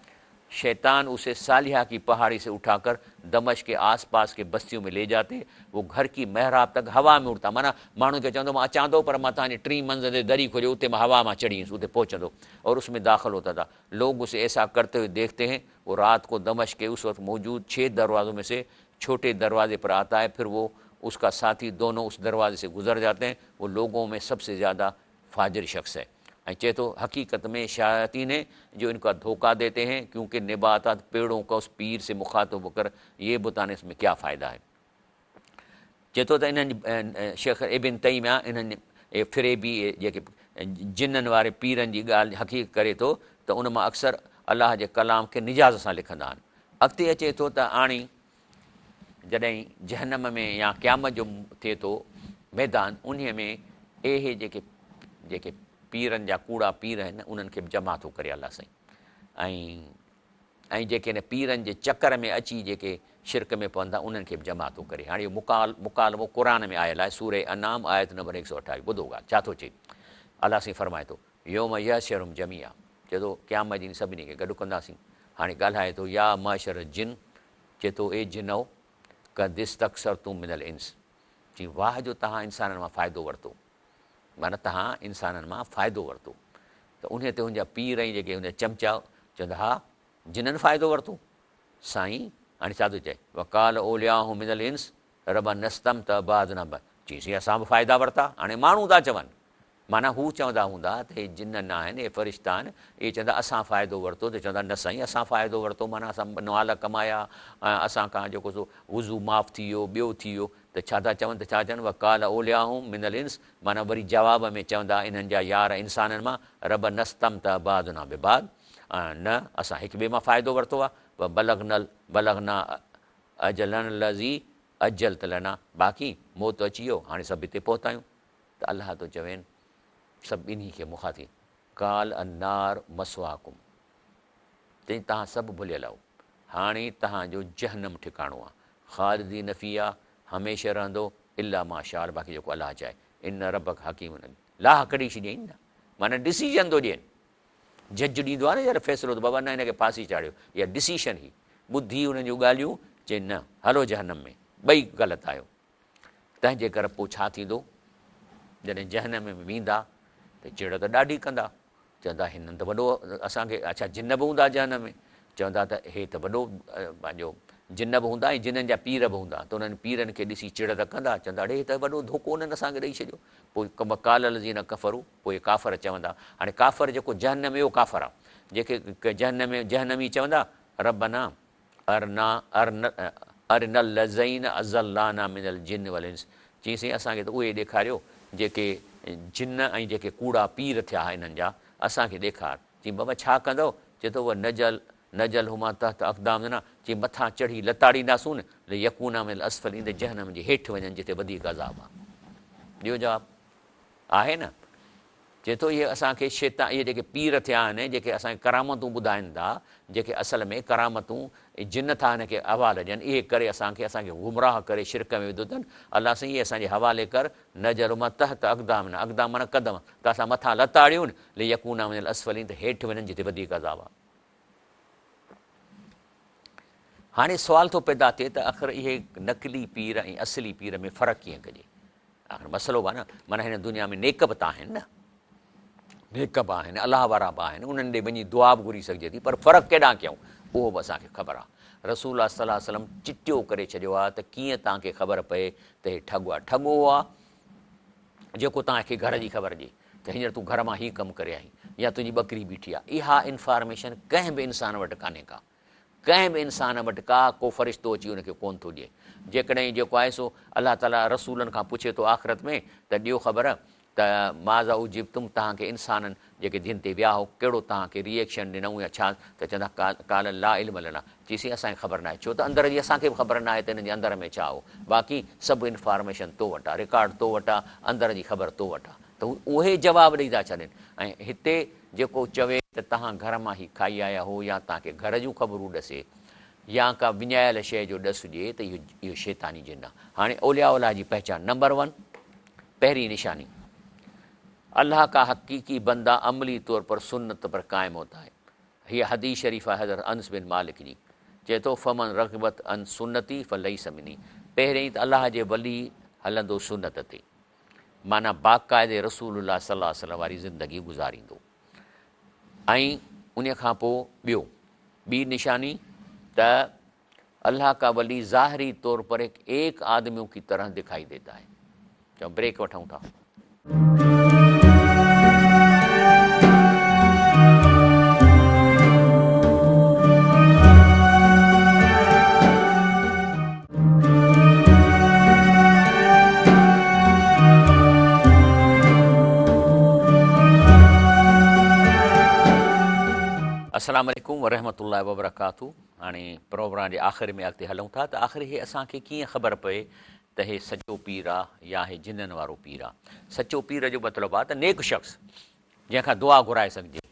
शैतान उसे सालिहा की पहाड़ी से उठाकर दमिश्क के आसपास के बस्तियों में ले जाते, वो घर की महराब तक हवा में उड़ता, माना माण्हू खे चवंदो मां अचां थो पर मां तव्हांजे 3 मंज़िल ते दरी खोलियो, उते मां हवा में चढ़ी उते पहुचंदो और उसमें दाखिल होता था। लोग उसे ऐसा करते हुए देखते हैं। वो रात को दमिश्क के उस वक्त मौजूद 6 दरवाज़ों में से छोटे दरवाजे पर आता है, फिर वो उसका साथी दोनों उस दरवाजे से गुजर जाते हैं। वो लोगों में सबसे ज़्यादा फाजिर शख्स है। ऐं चए थो हकीकत में शयातीन हैं जो इनका धोखा देते हैं, क्योंकि नबातात पेड़ों का उस पीर से मुखातिब होकर ये बताने इसमें क्या फ़ायदा है। चए थो त इन्हनि शेख इब्न तैय्यिम इन्हनि फिरेबी जेके जिन्ननि वारे पीरनि जी ॻाल्हि हक़ीक़त करे थो, त उन मां अक्सर अलाह जे कलाम खे निजाज़ सां लिखंदा आहिनि। अॻिते अचे थो त हाणे जॾहिं जहन्नम में या क़यामत जो थिए थो मैदान, उन में इहे जेके पीरनि जा कूड़ा पीर आहिनि उन्हनि खे बि जमा थो करे अलाह साईं, ऐं जेके हिन पीरनि जे चकर में अची जेके शिरक में पवंदा उन्हनि खे बि जमा थो करे। हाणे इहो मुकालमो क़ुर में आयल आहे, सूरह अनाम आयत नंबर 128। ॿुधो ॻाल्हि छा थो चए, अलाह साईं फरमाए थो योम यहशरुहुम जमीआ, चए थो क़यामत जी सभिनी खे गॾु कंदासीं। हाणे ॻाल्हाए थो या माशर जिन, चए थो ए जिनो कदिस तक्सर तूं मिनल इंस, चई वाह जो तव्हां इंसाननि मां फ़ाइदो वरितो, माना तव्हां इंसाननि मां फ़ाइदो वरितो। त उन ते हुनजा पीर ऐं जेके हुन चमचा चवंदा हा जिननि फ़ाइदो वरितो। साईं हाणे छा थो चए, वकाल ओलियाहूं मिनल इंस रब नस्तम त बाद न चईसीं असां बि फ़ाइदा वरिता। हाणे माण्हू था चवनि, माना हू चवंदा हूंदा त हे जिन न आहिनि, हे फ़रिश्ता आहिनि, इहे चवंदा असां फ़ाइदो वरितो, त चवंदा न साईं असां फ़ाइदो वरितो, माना असां नवाल कमाया, असां खां जेको सो वुज़ू माफ़ थी वियो, ॿियो थी वियो। त छा था चवनि, त छा चवनि, वकाल ओलियाहूं मिनल इंस, माना वरी जवाब में चवंदा इन्हनि जा यार इंसाननि मां, रब नस्तम त बाद न बेबाद, न असां हिक ॿिए मां फ़ाइदो वरितो आहे। बलगना अजलन लज़ी अजल त लना, बाक़ी मौत अची वियो, हाणे सभु हिते पहुता आहियूं। त अलाह थो चवनि सभु ॿिन्ही खे मुखातिब, काल अन्नार मसवाकुम, चई तव्हां सभु भुलियल आहियो, हाणे तव्हांजो जहनम ठिकाणो आहे, ख़ालिदी नफ़ी आहे, हमेशह रहंदो, इला माशाल, बाक़ी जेको अलाह चाहे, इन रब हकीम लाह कढी छॾियईं न, माना डिसीजन थो ॾियनि। जज ॾींदो आहे न यार फ़ैसिलो, त बाबा न हिनखे फांसी चाढ़ियो, इहा डिसीशन ई ॿुधी हुननि जूं ॻाल्हियूं, चई न हलो जहनम में, ॿई ग़लति आहियो। तंहिंजे करे पोइ छा थींदो, जॾहिं जहनम में वेंदा त चिड़ त ॾाढी कंदा, चवंदा हिननि त वॾो असांखे, अच्छा जिन बि हूंदा जहनम में, चवंदा त हे त वॾो पंहिंजो जिन बि हूंदा ऐं जिननि जा पीर बि हूंदा, त उन्हनि पीरनि खे ॾिसी चिड़ त कंदा, चवंदा अड़े हे त वॾो धोखो उन्हनि असांखे ॾेई छॾियो। पोइ कालल जी न कफ़रू, पोइ काफ़र चवंदा, हाणे काफ़र जेको जहनम में, उहो काफ़र आहे, जेके जहनमी चवंदा रबना अरनल लज़ईन अज़ल्लाना मिनल जिन वल इंस, चईंसीं असांखे त उहे ॾेखारियो जेके जिन ऐं जेके कूड़ा पीर थिया हिननि जा, असांखे ॾेखार। चई बाबा छा कंदो, चए थो उहा नजल हुमा तहत अक़दाम न, चई मथां चढ़ी लताड़ींदासूं न, यकूना मिल असफल, ईंदे जहनम जे हेठि वञनि जिते वधीक अज़ाब आहे। ॿियो जवाबु आहे न, चए थो इहे असांखे शैतान, इहे जेके पीर थिया आहिनि, जेके असांखे करामतूं ॿुधाइनि था, जेके असल में करामतूं जिन था हिनखे हवाले ॾियनि, इहे करे असांखे गुमराह करे शिरक में विधो अथनि। अलाह साईं इहे असांजे हवाले कर, नज़र मां तहत अक़दाम न, अक़दाम माना क़दम, त असां मथां लताड़ियूं न, यकूना मिनल असफलीन, त हेठि वञनि जिते वधीक अज़ाब आहे। हाणे सुवाल थो पैदा थिए त आख़िर इहे नकली पीर ऐं असली पीर में फ़र्क़ु कीअं कजे। आख़िर मसइलो आहे न, माना हिन दुनिया में नेक बि त आहिनि न, नेक बि आहिनि, अलाह वारा बि आहिनि, उन्हनि ॾे वञी दुआ बि घुरी सघिजे थी, पर फ़र्क़ु केॾांहुं कयूं उहो बि असांखे ख़बर आहे। रसूल सल्लल्लाहु अलैहि वसल्लम चिटियो करे छॾियो आहे त कीअं तव्हांखे ख़बर पए त हे ठॻो आहे। ठॻो आहे जेको तव्हांखे घर जी ख़बर ॾिए त हींअर तूं घर मां हीउ कमु करे आई, या तुंहिंजी ॿकरी बीठी आहे, इहा इंफॉर्मेशन कंहिं बि इंसान वटि कान्हे का, कंहिं बि इंसान वटि को फ़रिश्तो अची हुनखे कोन थो ॾिए। जेकॾहिं जेको आहे सो अलाह ताला रसूलनि खां पुछे थो आख़िरत में त ॾियो ख़बर त माज़ा उजिब तुम, तव्हांखे इंसाननि जेके जिन ते विया हो कहिड़ो तव्हांखे रिएक्शन ॾिनऊं या छा, त चवंदा काल ला इल्म लना, चईसीं असांखे ख़बर न आहे, छो त अंदर जी असांखे बि ख़बर न आहे त हिन जे अंदर में छा हो, बाक़ी सभु इंफॉर्मेशन तो वटि आहे, रिकॉर्ड तो वटि आहे, अंदर जी ख़बर तो वटि आहे, त उहे जवाबु ॾेई था छॾनि। ऐं हिते जेको चवे त तव्हां घर मां ई खाई आया हो, या तव्हांखे घर जूं ख़बरूं ॾसे, या का विञायल शइ जो ॾसु ॾिए, त इहो शैतानी जिन आहे। हाणे औलिया जी पहचान नंबर 1, पहिरीं निशानी, अल्लाह का हक़ीक़ी बंदा अमली तौर पर सुन्नत पर क़ाइम होता है। हीअ हदीस शरीफ़ आहे हज़रत अनस बिन मालिक जी, चए थो फमन रग़बत अन सुन्नती फलईस मिनी, पहिरीं त अलाह जे वली हलंदो सुन्नत ते, माना बाक़ाइदे रसूलुल्लाह सल्लल्लाहु अलैहि वसल्लम वारी ज़िंदगी गुज़ारींदो। ऐं उन खां पोइ ॿी निशानी त अल्लाह का वली ज़ाहिरी तौर पर एक आदमियों की तरह दिखाई देता है। चलो ब्रेक वठूं था। अस्सलाम वालेकुम वरहमतुल्लाहि वबरकातुहू। हाणे प्रोग्राम जे आख़िर में अॻिते हलूं था त आख़िर इहे असांखे कीअं ख़बर पए त हे सचो पीर आहे या हे जिननि वारो पीर आहे। सचो पीर जो मतिलबु आहे त नेक शख़्स जंहिंखां दुआ घुराए सघिजे।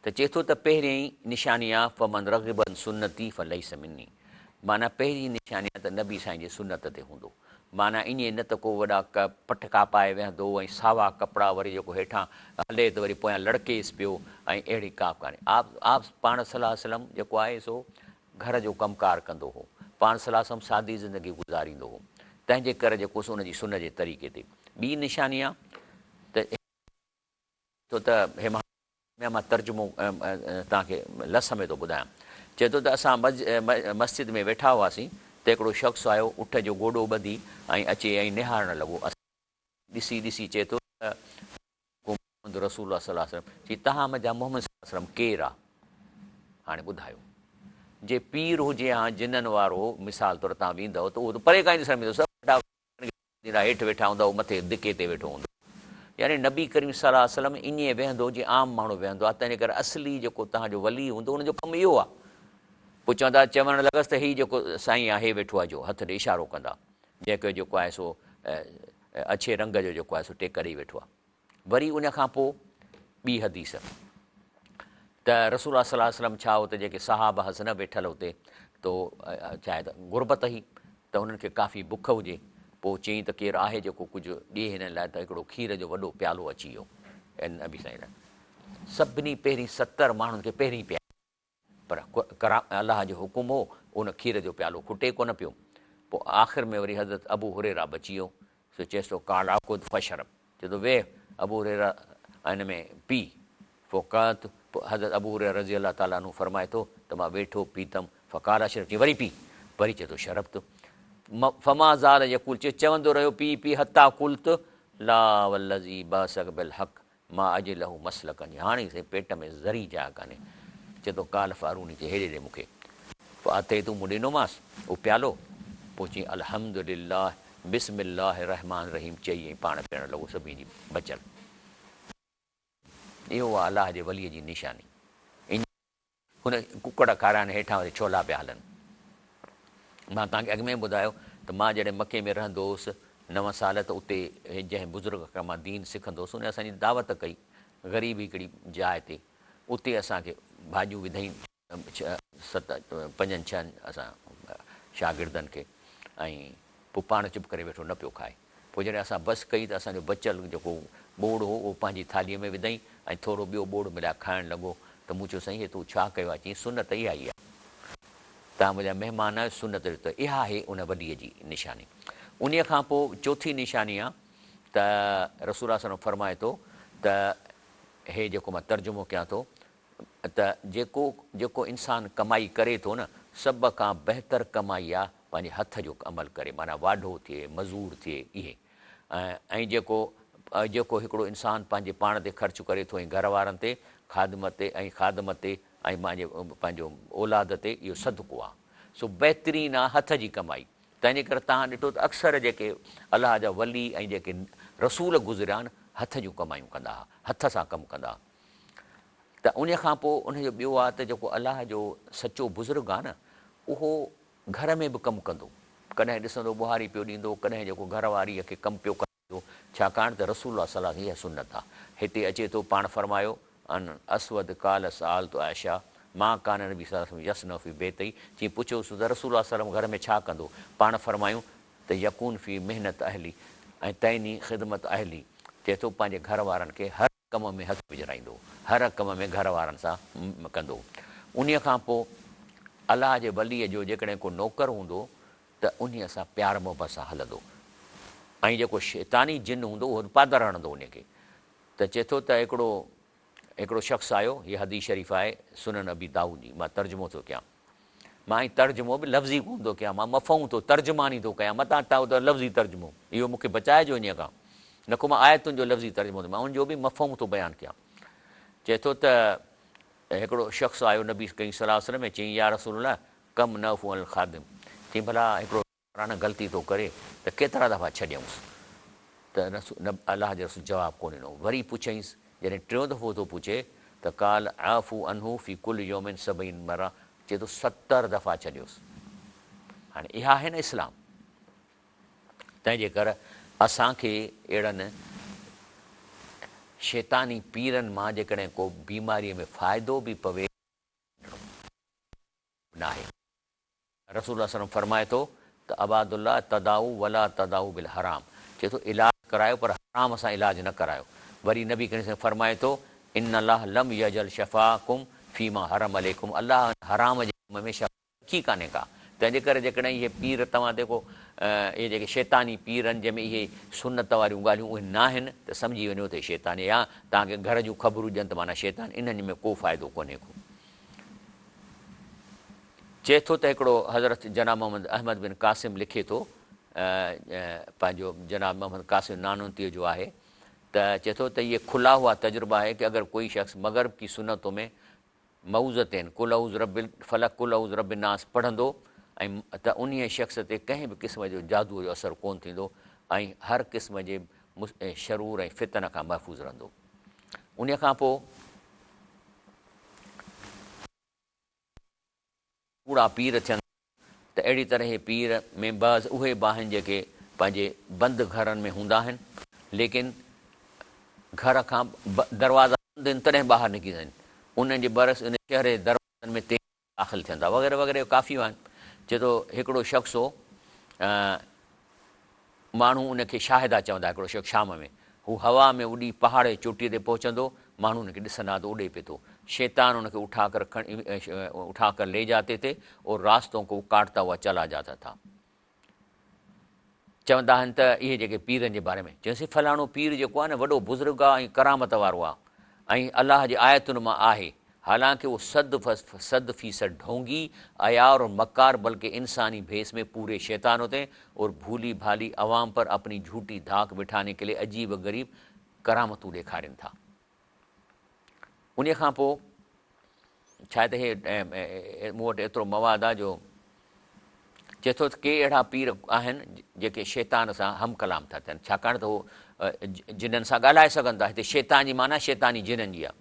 त चए थो त पहिरीं निशानी आहे फमन रग़िबन सुन्नती फलईस मिनी, माना पहिरीं निशानी आहे त नबी साईं जे सुन्नत ते हूंदो, माना ईअं न त को वॾा पटका पाए वेहंदो ऐं सावा कपिड़ा वरी जेको हेठां हले त वरी पोयां लड़केसि पियो ऐं अहिड़ी का बि कान्हे। आप पाण सलाहु वसलम जेको आहे सो घर जो कमकार कंदो हो, पाण सलाहु वसलम सादी ज़िंदगी गुज़ारींदो हो, तंहिंजे करे जेको सो उनजी सुन जे तरीक़े ते। ॿी निशानी आहे त छो त हे मां तर्जुमो तव्हांखे लस में थो ॿुधायां। चए थो त असां मस्जिद में वेठा हुआसीं त हिकिड़ो शख़्स आयो, उठ जो गोॾो ॿधी ऐं अचे ऐं निहारणु लॻो। ॾिसी ॾिसी चए थो त रसूल सलाहु वसलम चई तव्हां मुंहिंजा मोहम्मद सलाहु वसलम केरु आहे? हाणे ॿुधायो, जे पीर हुजे हा जिननि वारो मिसाल तौरु तव्हां वेंदव त उहो त परे खां ई ॾिसण में सभु हेठि वेठा हूंदा, मथे धिके ते वेठो हूंदो। यानी नबी करीम सलाहु वसलम ईअं वेहंदो जीअं आम माण्हू वेहंदो आहे। तंहिंजे करे असली जेको तव्हांजो वली हूंदो उनजो कमु इहो आहे। पोइ चवंदा, चवणु लॻसि त हीउ जेको साईं आहे, हे वेठो आहे जो हथ ॾे इशारो कंदा, जंहिंखे जेको आहे सो अछे रंग जो जेको आहे सो टेक ॾेई वेठो आहे। वरी उन खां पोइ ॿी हदीस त रसूल सलाहु वसलम छा हुते जेके सहाबा हसन वेठल हुते तो चाहे त गुरबत ई त हुननि खे काफ़ी बुख हुजे। पोइ चयईं त केरु आहे जेको कुझु ॾिए हिन लाइ, त हिकिड़ो खीर जो वॾो प्यालो अची वियो नबी साईं लाइ। सभिनी पहिरीं 70 माण्हुनि खे पहिरीं पिया, पर अलाह जो हुकुम हो, उन खीर जो प्यालो खुटे कोन पियो। पोइ आख़िर में वरी हज़रत अबू हुरैरा बची वियो। सो चएसि थो काला ख़ुदि फशरब, चए थो वेह अबू हुरैरा हिन में पी। फ़ोकात हज़रत अबू हुरैरा रज़ी अलाह ताला अन्हु फरमाए थो त मां वेठो पीतमि। फ़काला शरब, चई वरी पी, वरी चए थो शरब तो फमा ज़ाल यकुल, चवंदो रहियो पी पी हता कुलत ला वल्लज़ी बासक बिल हक़ मां अॼु लहू मसलकनि। हाणे से पेट में ज़री जाइ कान्हे। चए थो काल फारूनी, चए हेॾे ॾे मूंखे। पोइ अते तूं मूं ॾिनोमांसि उहो प्यालो। पोइ चई अल्हम्दुलिल्लाह बिस्मिल्लाह रहमान रहीम चई ऐं पाण पीअणु लॻो सभिनी जी बचल। इहो आहे अलाह जे वलीअ जी निशानी। हुन कुकड़ खाराइण हेठां वरी छोला पिया हलनि। मां तव्हांखे अॻु में ॿुधायो त मां जॾहिं मके में रहंदो हुउसि 9 साल, त उते जंहिं बुज़ुर्ग खां मां दीन सिखंदो हुउसि, उन असांजी दावत कई ग़रीबी हिकिड़ी जाइ ते। उते असांखे भाॼियूं विधई 5-6 असां शागिर्दनि खे, ऐं पोइ पाण चुप करे वेठो न पियो खाए। पोइ जॾहिं असां बस कई त असांजो बचियलु जेको बोड़ हो उहो पंहिंजी थालीअ में विधई ऐं थोरो ॿियो बोड़ मिलाए खाइणु लॻो। त मूं चयो साईं हे तूं छा कयो आहे? चई सुनत इहा ई आहे, तव्हां मुंहिंजा महिमान आहियो, सुनत त इहा आहे उन वॾीअ जी निशानी। उन खां पोइ चोथी निशानी आहे त रसूल सल्लल्लाहु फरमाए थो त हे जेको मां तर्जुमो कयां थो त जेको इंसानु कमाई करे थो न, सभ खां बहितर कमाई आहे पंहिंजे हथ जो अमल करे, माना वाढो थिए, मज़ूर थिए इहे। ऐं जेको हिकिड़ो इंसानु पंहिंजे पाण ते ख़र्चु करे थो ऐं घर वारनि ते, ख़ादम ते ऐं पंहिंजो औलाद ते, इहो सदको आहे। सो बहितरीनु आहे हथ जी कमाई। तंहिंजे करे तव्हां ॾिठो त अक्सर जेके अलाह जा वली ऐं जेके रसूल गुज़रिया आहिनि, हथ जूं कमायूं कंदा हुआ, हथ सां कमु कंदा हुआ। त उन खां पोइ उनजो ॿियो आहे त जेको अलाह जो सचो बुज़ुर्ग आहे न, उहो घर में बि कमु कंदो। कॾहिं ॾिसंदो ॿुहारी पियो ॾींदो, कॾहिं जेको घरवारीअ खे कमु पियो कंदो, छाकाणि त रसूल सलाह इहा सुन्नत आहे। हिते अचे थो पाण फरमायो अन असवद काल साल तो आयशा मां कान नबी यस नफ़ी बेतई। चई पुछियोसि त रसूल सलम घर में छा कंदो? पाण फरमायूं त यकून फ़ी महिनत अहली ऐं तइनी ख़िदमत अहली। चए थो पंहिंजे घर वारनि खे हर कम में हथु विझराईंदो, हर कम में घर वारनि सां कंदो। उन खां पोइ अलाह जे वलीअ जो जेकॾहिं को नौकर हूंदो त उन सां प्यार मोहबत सां हलंदो, ऐं जेको शैतानी जिन हूंदो उहो पादर हणंदो उनखे। त चए थो त हिकिड़ो शख़्स आयो, हीअ हदीस शरीफ़ आहे सुनन अबी दाऊद जी, मां तर्जुमो थो कयां। मां ई तर्जुमो बि लफ़्ज़ी कोन थो कयां, मां मफ़हूम थो तर्जुमानी थो कयां, मतां त लफ़्ज़ी तर्जुमो, इहो मूंखे बचाइजो इन खां, न को मां आयतुनि जो लफ़्ज़ी तर्जुमो थो, मां उनजो बि मफ़हूम थो बयानु कयां। चए थो त हिकिड़ो शख़्स आयो नबी कई सलाह वसलम में, चई या रसूल कम न फुअल ख़ादिम। चई भला हिकिड़ो ग़लती थो करे त केतिरा दफ़ा छॾियऊंसि? त अलाह जो रसूल जवाबु कोन ॾिनो। वरी पुछईंसि, जॾहिं टियों दफ़ो थो पुछे त काल आफ़ू अनहू फ़ी कुल योमिन सबईन मरा, चए थो 70 दफ़ा छॾियोसि। हाणे इहा आहे न इस्लाम। तंहिंजे करे असांखे अहिड़नि शैतानी पीरनि मां जेकॾहिं को बीमारीअ में फ़ाइदो बि पवे न आहे। रसूल सल्लल्लाहु फरमाए थो त अबादुल्ला तदाऊ वला तदाऊ बिल हराम, चए थो इलाजु करायो पर हराम सां इलाजु न करायो। वरी नबी करीम फरमाए थो इन अलाह लम यजल शफ़ाकुम फ़ीमा हरम अलैकुम, अलाह हराम जे कम में शफ़ा रखी कान्हे का। तंहिंजे करे जेकॾहिं इहे पीर तव्हां जेको इहे जेके शैतानी पीर आहिनि जंहिंमें इहे सुनत वारियूं ॻाल्हियूं उहे न आहिनि त सम्झी वञो त शैतान, या तव्हांखे घर जूं ख़बरूं ॾियनि त माना शैतान, इन्हनि में को फ़ाइदो कोन्हे को। चए थो त हिकिड़ो हज़रत जनाब मोहम्मद अहमद बिन क़ासिम लिखे थो, पंहिंजो जनाब मोहम्मद क़ासिम नानोतीअ जो आहे, त चए थो त इहे खुला हुआ तजुर्बा आहे कि अगरि कोई शख़्स मग़रिब की सुनतों में मऊज़तैन कुल औज़ रबिल फलक कुल औज़ रबिन नास पढ़ंदो ऐं त उन शख़्स ते कंहिं बि क़िस्म जो जादूअ जो असरु कोन्ह थींदो ऐं हर क़िस्म जे शरूर ऐं फितन खां महफ़ूज़ रहंदो। उन खां पोइ कूड़ा पीर थियनि त अहिड़ी तरह पीर में बाज़ उहे बि आहिनि जेके पंहिंजे बंदि घरनि में हूंदा आहिनि, लेकिन घर खां दरवाज़ा बंदि आहिनि तॾहिं ॿाहिरि निकिरी वेंदा आहिनि, उन्हनि जे बरस उन शहर जे दरवाज़नि में तेज़ दाख़िल थियनि था वग़ैरह वग़ैरह काफ़ियूं आहिनि। चए थो हिकिड़ो शख़्स हो, माण्हू उनखे शाहिदा चवंदा, हिकिड़ो शख़्स शाम में हू हवा में उॾी पहाड़ जी चोटीअ ते पहुचंदो, माण्हू उनखे ॾिसंदा त उॾे पिए थो, शैतान उनखे उठा कर ले जाते थे और रास्तों को काटता हुआ चला जाता था। चवंदा आहिनि त इहे जेके पीरनि जे बारे में चयोसीं फलाणो पीर जेको आहे न वॾो बुज़ुर्ग आहे ऐं करामत वारो आहे ऐं अलाह जी आयतुनि मां आहे, हालांकि वो 100% ढोंगी अयार और मकार बल्कि इंसानी भेस में पूरे शैतान होते हैं और भूली भाली अवाम पर अपनी झूठी धाक बिठाने के लिए अजीब गरीब करामतूं ॾेखारनि था। उन खां पोइ शायदि इहे मूं वटि एतिरो मवाद आहे जो चए थो त के अहिड़ा पीर आहिनि जेके शैतान सां हम कलाम था थियनि, छाकाणि त उहो जिन्हनि सां ॻाल्हाए सघनि था। हिते शैतान जी माना शैतानी जिन्हनि जी आहे,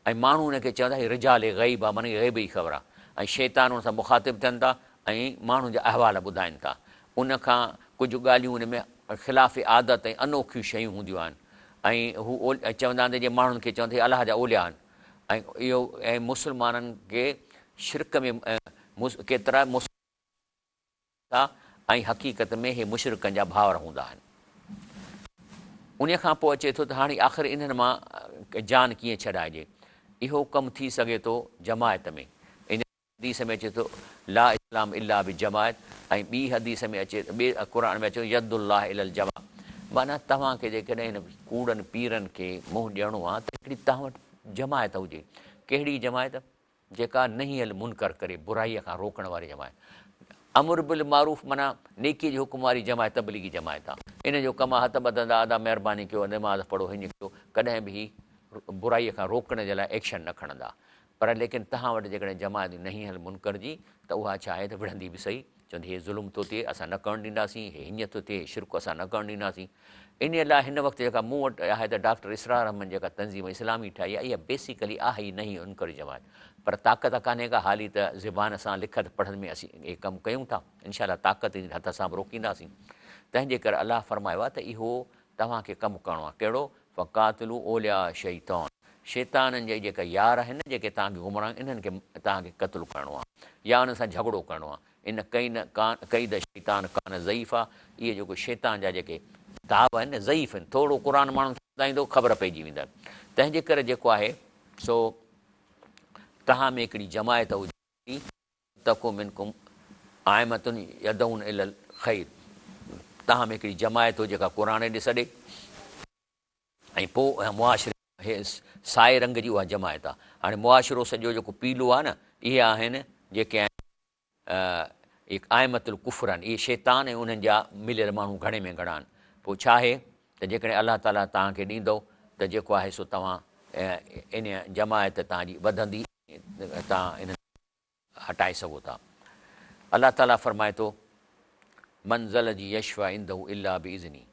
ऐं माण्हू हुनखे चवंदा हीअ रिजाल ग़ैब आहे, माना ग़ैब जी ख़बर आहे, ऐं शैतान हुन सां मुखातिब थियनि था ऐं माण्हुनि जा अहवाल ॿुधाइनि था। उनखां कुझु ॻाल्हियूं उन में ख़िलाफ़ आदत ऐं अनोखियूं शयूं हूंदियूं आहिनि ऐं हू चवंदा आहिनि जे माण्हुनि खे चवंदा अलाह जा ओलिया आहिनि ऐं इहो ऐं मुस्लमाननि खे शिरक में केतिरा ऐं हक़ीक़त में इहे मुशरिकनि जा भाउर हूंदा आहिनि। उन खां पोइ अचे थो त हाणे आख़िर इन्हनि मां जान कीअं छॾाइजे, इहो कमु थी सघे थो जमायत में। इन हदीस में अचे थो ला इस्लाम इल्ला बि जमायत, ऐं ॿी हदीस में अचे ॿिए क़ुर में अचे यदुल्लाह इलल जमा, माना तव्हांखे जेकॾहिं हिन कूड़नि पीरनि खे मुंहुं ॾियणो आहे त हिकिड़ी तव्हां वटि जमायत हुजे। कहिड़ी जमायत? जेका नहीं हल मुनकर करे, बुराईअ खां रोकण वारी जमायत। अमुर बिल मारूफ़ माना नेकी जो हुकुम वारी जमायत तबलीगी जमायत आहे। इन जो कमु हथ ॿधंदा, अदा महिरबानी कयो, नमाज़ पढ़ो, हीअं कयो, कॾहिं बि बुराईअ खां रोकण जे लाइ एक्शन न खणंदा। पर लेकिन तव्हां वटि जेकॾहिं जमायत नहीं हल मुनकर जी, त उहा छा आहे त विढ़ंदी बि सही, चवंदी हे ज़ुल्म थो थिए असां न करणु ॾींदासीं, हे हीअं थो थिए शिरक असां न करणु ॾींदासीं। इन लाइ हिन वक़्तु जेका मूं वटि आहे त डॉक्टर इसरार अहमद जेका तंज़ीम इस्लामी ठाही आहे, इहा बेसिकली आहे ई नहीं मुनकर जमायत, पर ताक़त कान्हे का, हाली त ज़बान सां लिखत पढ़नि में असीं इहे कमु कयूं था, इनशाला ताक़त जी हथ सां बि रोकींदासीं। तंहिंजे करे अलाह फरमायो आहे त इहो तव्हांखे कमु करिणो आहे। कहिड़ो? फ़क़ातिलू ओलिया शैतान, शैताननि जा जेका यार आहिनि जेके तव्हांखे गुमराह, इन्हनि खे तव्हांखे क़तलु करिणो आहे या उन्हनि सां झगड़ो करिणो आहे। इन कई द शैतान कान ज़ईफ़ आहे, इहे जेको शैतान जा जेके दाव आहिनि न ज़ईफ़ आहिनि, थोरो क़ुर माण्हुनि खे ॿुधाईंदो ख़बर पइजी वेंदा। तंहिंजे करे जेको आहे सो तव्हां में हिकिड़ी जमायत हुजे, तको मिनकुम आइमतुन यदउन इलल ख़ैर, तव्हां में हिकिड़ी जमायत हो जेका क़ुर ॾे सॾे, ऐं पोइ मुआशिरे साए रंग जी उहा जमायत आहे। हाणे मुआशिरो सॼो जेको पीलो आहे न, इहे आहिनि जेके आहिनि आइमतुल कुफ़र आहिनि, इहे शैतान ऐं उन्हनि जा मिलियल माण्हू घणे में घणा आहिनि। पोइ छा आहे त जेकॾहिं अलाह ताला तव्हांखे ॾींदो त जेको आहे सो तव्हां इन जमायत तव्हांजी वधंदी, तव्हां इन हटाए सघो था। अलाह ताला फरमाए थो मंज़ल जी यशवा इंदहु इल्ला बि इज़नी,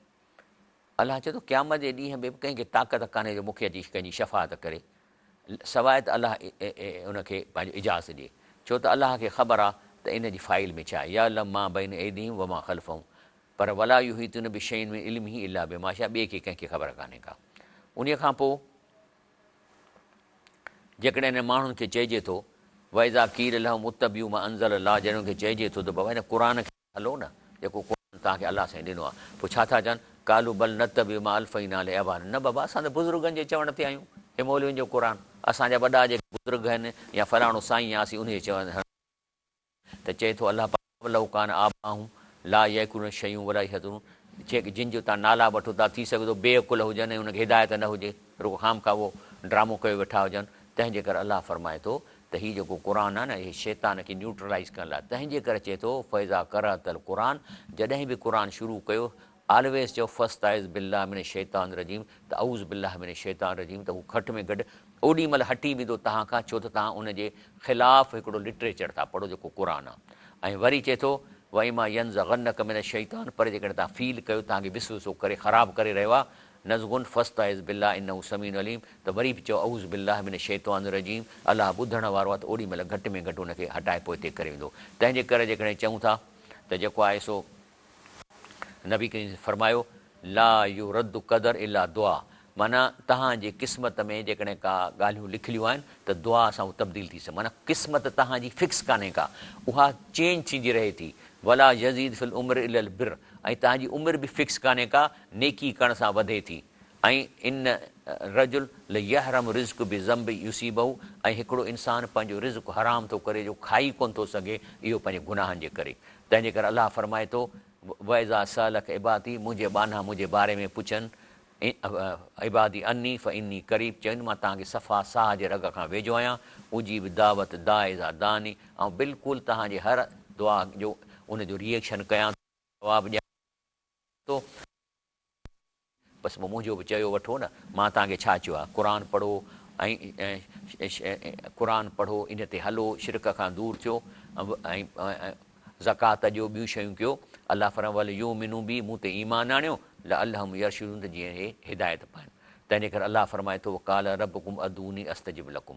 अलाह चए थो क़यामत जे ॾींहं में बि कंहिंखे ताक़त कान्हे जो मूंखे अची कंहिंजी शफ़ात करे, सवाइ त अलाह उनखे पंहिंजो इजाज़त ॾिए। छो त अलाह खे ख़बर आहे त इन जी फाइल में छा आहे, या लम मां बैन ऐदीहिम व मां ख़ल्फ़हुम, पर वला युहीतुन बि शयुनि में इल्म ई इल्ला बिमा शाअ, ॿिए खे कंहिंखे ख़बर कान्हे का। उन खां पोइ जेकॾहिं हिन माण्हुनि खे चइजे थो वइज़ा कीर लहम मुतबियू मां अंज़ल अलाह, जहिड़ो खे चइजे थो त बाबा हिन क़ुर खे हलो न, जेको क़ुर तव्हांखे अलाह साईं ॾिनो आहे। पोइ छा था चवनि, कालू बल न त बि मां अल्फ़ई नाले अबान, न बाबा असां त बुज़ुर्गनि जे चवण ते आहियूं, हे मौलवियुनि जो क़ुर, असांजा वॾा जेके बुज़ुर्ग आहिनि या फलाणो साईं यासीं उन जे चवनि त चए थो अलाह लौकान आबाहूं ला यकुन शयूं वलाई हदूं, जेके जिन जो तव्हां नाला वठो था, थी सघे थो बेअकुल हुजनि ऐं हुनखे हिदायत न हुजे, रुगो खामखा उहो ड्रामो कयो वेठा हुजनि। तंहिंजे करे अलाह फरमाए थो त हीउ जेको क़ुर आहे न, इहे शैतान खे न्यूट्रलाइज़ करण लाइ, तंहिंजे करे चए थो फ़ैज़ा करअतल क़ुर, जॾहिं बि क़ुर शुरू कयो ऑलवेज़ चओ फस्ताइज़ बिल्लाह मिन शैतान रजीम, त औज़ बिल्लाह मिन शैतान रजीम, त हू घटि में घटि ओॾी महिल हटी वेंदो तव्हां खां, छो त तव्हां उनजे ख़िलाफ़ु हिकिड़ो लिटरेचर था पढ़ो जेको क़ुर आहे। ऐं वरी चए थो वई मां यंज़ग़न्नक मिन शैतान, पर जेकॾहिं तव्हां फील कयो तव्हांखे विसवसो करे ख़राबु करे रहियो आहे नज़गुन फस्ताइज़ बिल्लाह इन्नहु समीउन अलीम, त वरी बि चओ औज़ बिल्लाह मिन शैतान रजीम, अलाह ॿुधण वारो आहे, त ओॾी महिल घटि में घटि हुनखे हटाए पोइ हिते करे वेंदो। तंहिंजे करे जेकॾहिं चऊं था त जेको आहे सो नबी करीम फरमायो ला यू रद्दु क़दर इला दुआ, माना तव्हांजे क़िस्मत में जेकॾहिं का ॻाल्हियूं लिखियलूं आहिनि त दुआ सां उहो तब्दील थी सघे, माना क़िस्मत तव्हांजी फिक्स कान्हे का, उहा चेंज थींदी रहे थी। वला यज़ीद फिल उमिरि इलल बिर, ऐं तव्हांजी उमिरि बि फिक्स कान्हे का, नेकी करण सां वधे थी। ऐं इन रजुल यहरम रिज़्क़ बि ज़म्ब युसीबहू, ऐं हिकिड़ो इंसानु पंहिंजो रिज़्क़ हराम थो करे जो खाई कोन थो सघे, इहो पंहिंजे गुनाहनि जे करे। तंहिंजे करे अलाह फरमाए थो वैज़ा सालक इबादी, मुंहिंजे बाना मुंहिंजे बारे में पुछनि, इबादी अन्नी फ़ इन्नी क़रीब, चवनि मां तव्हांखे सफ़ा साह जे रग खां वेझो आहियां, उजीब दावत दाइज़ा दानी, ऐं बिल्कुलु तव्हांजे हर दुआ जो उनजो रिएक्शन कयां, जवाबु ॾियां थो। बसि मुंहिंजो बि चयो वठो न, मां तव्हांखे छा चयो आहे, क़ुर पढ़ो ऐं क़ुर पढ़ो, इन ते हलो, शिरक खां दूरि थियो, ऐं ज़कात ॾियो, ॿियूं शयूं कयो। अलाह फरमाए यो मिनू बि, मूं ते ईमान आणियो, ल अल्लाह यरशुदून, त जीअं हे हिदायत पाइनि। तंहिंजे करे अलाह फरमाए थो काल रबकुम अदूनी अस्तजिब लकुम,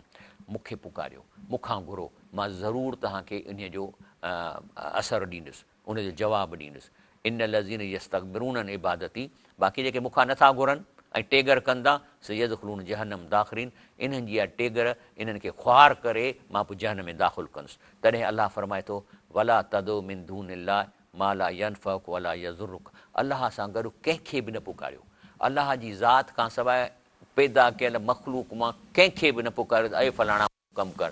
मूंखे पुकारियो, मूंखां घुरो, मां ज़रूरु तव्हांखे इन जो असरु ॾींदुसि, उनजो जवाबु ॾींदुसि। इन लज़ीन यस्तकबिरून इबादती, बाक़ी जेके मूंखां नथा घुरनि ऐं टेगर कंदा सयदखुलून जहन्नम दाख़िरीन, इन्हनि जी इहा टेगर इन्हनि खे ख़्वार करे मां पोइ जहन्नम में दाख़िल कंदुसि। तॾहिं अलाह फरमाए थो वला तदो मिन दूनिल्लाह मा ला यनफ़उक वला यज़ुरुक, अलाह सां गॾु कंहिंखे बि न पुकारियो, अलाह जी ज़ात खां सवाइ पैदा कयल मख़लूक मां कंहिंखे बि न पुकारियो त ऐं फलाणा कमु कर,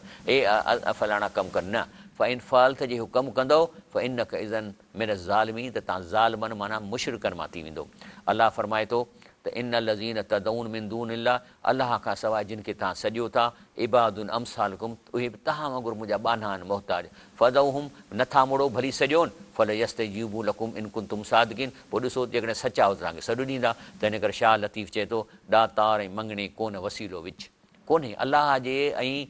फलाणा कमु कर, न फ़इन फ़ाल त जे हू कमु कंदो फ़ इन क इज़न मिन ज़ालिमीन, त तव्हां ज़ालिमनि माना मुशरिकनि मां थी वेंदो। अलाह फरमाए थो त इन लज़ीन तदऊन मिन दूनिल्लाह, अलाह खां सवाइ जिन खे तव्हां सॼो था, इबादुन अमसालकुम, उहे बि तव्हां वांगुरु मुंहिंजा बाना आहिनि मोहताज, फदऊहुम, नथा मुड़ो भली सॼोनि, फल यस्तजीबू लकुम इन कुंतुम सादिकीन, पोइ ॾिसो जेकॾहिं सचा हो तव्हांखे सॾु ॾींदा। तंहिं करे शाह लतीफ़ चए थो ॾातार ऐं मङणे कोन वसीलो विच कोन्हे, अलाह जे ऐं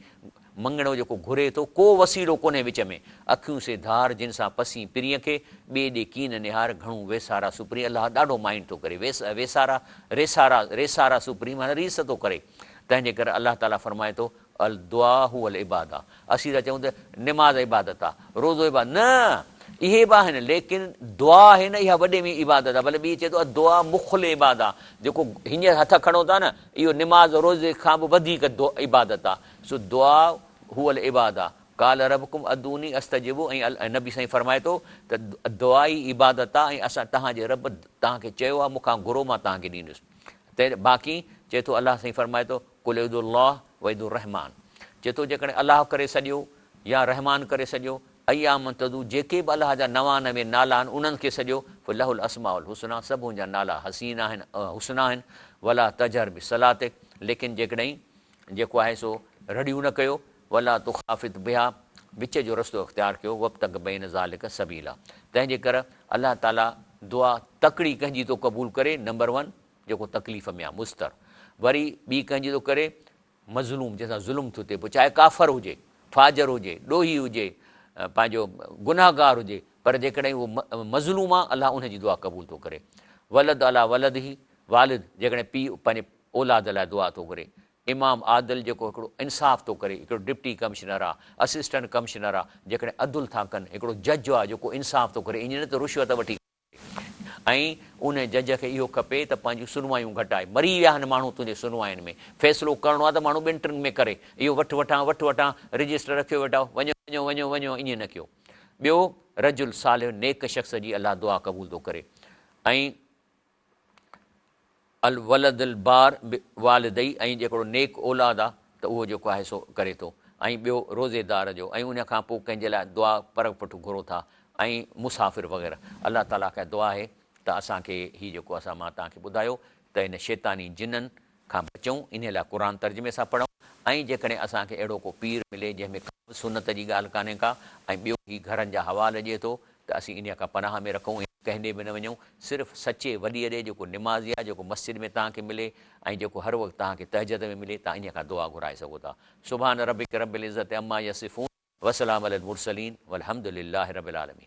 मङणो जेको घुरे थो को वसीलो कोन्हे विच में, अखियूं से धार जिन सां पसी पिरीअ खे, ॿिए ॾे कीन निहार घणो वेसारा सुपरी, अलाह ॾाढो माइंड थो करे, वेसारा रेसारा सुपरी माना रीस थो करे। तंहिंजे करे अलाह ताला फरमाए थो अल दुआ हू अल इबाद आहे, असीं था चऊं त निमाज़ इबादत आहे, रोज़ो इबादत न, इहे बि आहिनि, लेकिन दुआ आहे न, इहा वॾे में इबादत आहे। भले ॿी चए थो दुआ मुख़्ल इबाद आहे, जेको हींअर हथ खणो था न, इहो निमाज़ रोज़े खां बि वधीक इबादत आहे। सो दुआ हू अल इबाद आहे, काल रबकुम अदूनी अस्तजिबू, ऐं नबी साईं फरमाए थो त दुआ ई इबादत आहे, ऐं असां तव्हांजे रब तव्हांखे चयो आहे मूंखां घुरो मां तव्हांखे ॾींदुसि। त बाक़ी चए थो अलाह साईं फरमाए थो कुल इदुल्लाह वइदुर रहमान, चए थो जेकॾहिं अलाह करे सॼियो या रहमान करे सॼियो, अयाम तदू, जेके बि अलाह जा 99 नाला आहिनि उन्हनि खे सॼो, लहुल अस्माउल हुसना, सभु जा नाला हसीन आहिनि, हुसना आहिनि। वला तजर बि सलातिक, लेकिन जेकॾहिं जेको आहे सो रड़ियूं न कयो, वला तुखाफ़ित बिहा, विच जो रस्तो इख़्तियार कयो, वक़्तक बैन ज़ालिक सबीला। तंहिंजे करे अलाह ताला दुआ तकड़ी कंहिंजी थो क़बूल करे, नंबर 1 जेको तकलीफ़ में आहे मुस्तर, वरी ॿी कंहिंजी थो करे मज़लूम, जंहिंसां ज़ुल्म थो थिए, पोइ चाहे काफ़र हुजे, फाजर हुजे, ॾोही हुजे, पंहिंजो गुनाहगार हुजे, पर जेकॾहिं उहो मज़लूम आहे अलाह उनजी दुआ क़बूल थो करे। वलद अला वलद ई, वालिद जेकॾहिं पीउ पंहिंजे औलाद लाइ दुआ थो करे। इमाम आदिल जेको हिकिड़ो इंसाफ़ थो करे, हिकिड़ो डिप्टी कमिश्नर आहे, असिस्टेंट कमिश्नर आहे, जेकॾहिं अदुल था कनि, हिकिड़ो जज आहे जेको इंसाफ़ थो करे, ईअं न त रुश्वत वठी, ऐं उन जज खे इहो खपे त पंहिंजूं सुनवायूं घटाए, मरी विया आहिनि माण्हू तुंहिंजे सुनवायुनि में, फ़ैसिलो करिणो आहे त माण्हू 2 टिनि में करे, इहो वठि वठां रजिस्टर रखियो वेठा, वञो ईअं न कयो। ॿियो रजुल सालिह, नेक शख़्स जी अलाह दुआ क़बूल थो करे। ऐं अल वलदल बार वालिदई, ऐं जेको नेक औलाद आहे त उहो जेको आहे सो करे थो। ऐं ॿियो रोज़ेदार जो, ऐं उन खां पोइ कंहिंजे लाइ दुआ परख पुठ घुरो था, ऐं मुसाफ़िर वग़ैरह। अलाह ताला खे दुआ आहे त असांखे हीउ जेको असां मां तव्हांखे ॿुधायो त इन शैतानी जिन्हनि खां बचूं, इन लाइ क़ुर तर्जुमे सां पढ़ूं। ऐं जेकॾहिं असांखे अहिड़ो को पीर मिले जंहिंमें का बि सुनत जी ॻाल्हि कान्हे का, ऐं ॿियो ही घरनि जा हवाल ॾिए थो, त असीं इन खां पनाह में रखूं, कंहिं ॾे बि न वञूं। सिर्फ़ु सचे वॾी ॾे जेको निमाज़ी आहे, जेको मस्जिद में तव्हांखे मिले, ऐं जेको हर वक़्तु तव्हांखे तहजद में मिले, तव्हां इन खां दुआ घुराए सघो था। सुभान रब्बिक रब्बिल इज़्ज़ति अम्मा यसिफ़ून वसलाम अलल मुरसलीन वल्हम्दुलिल्लाहि रब्बिल आलमीन।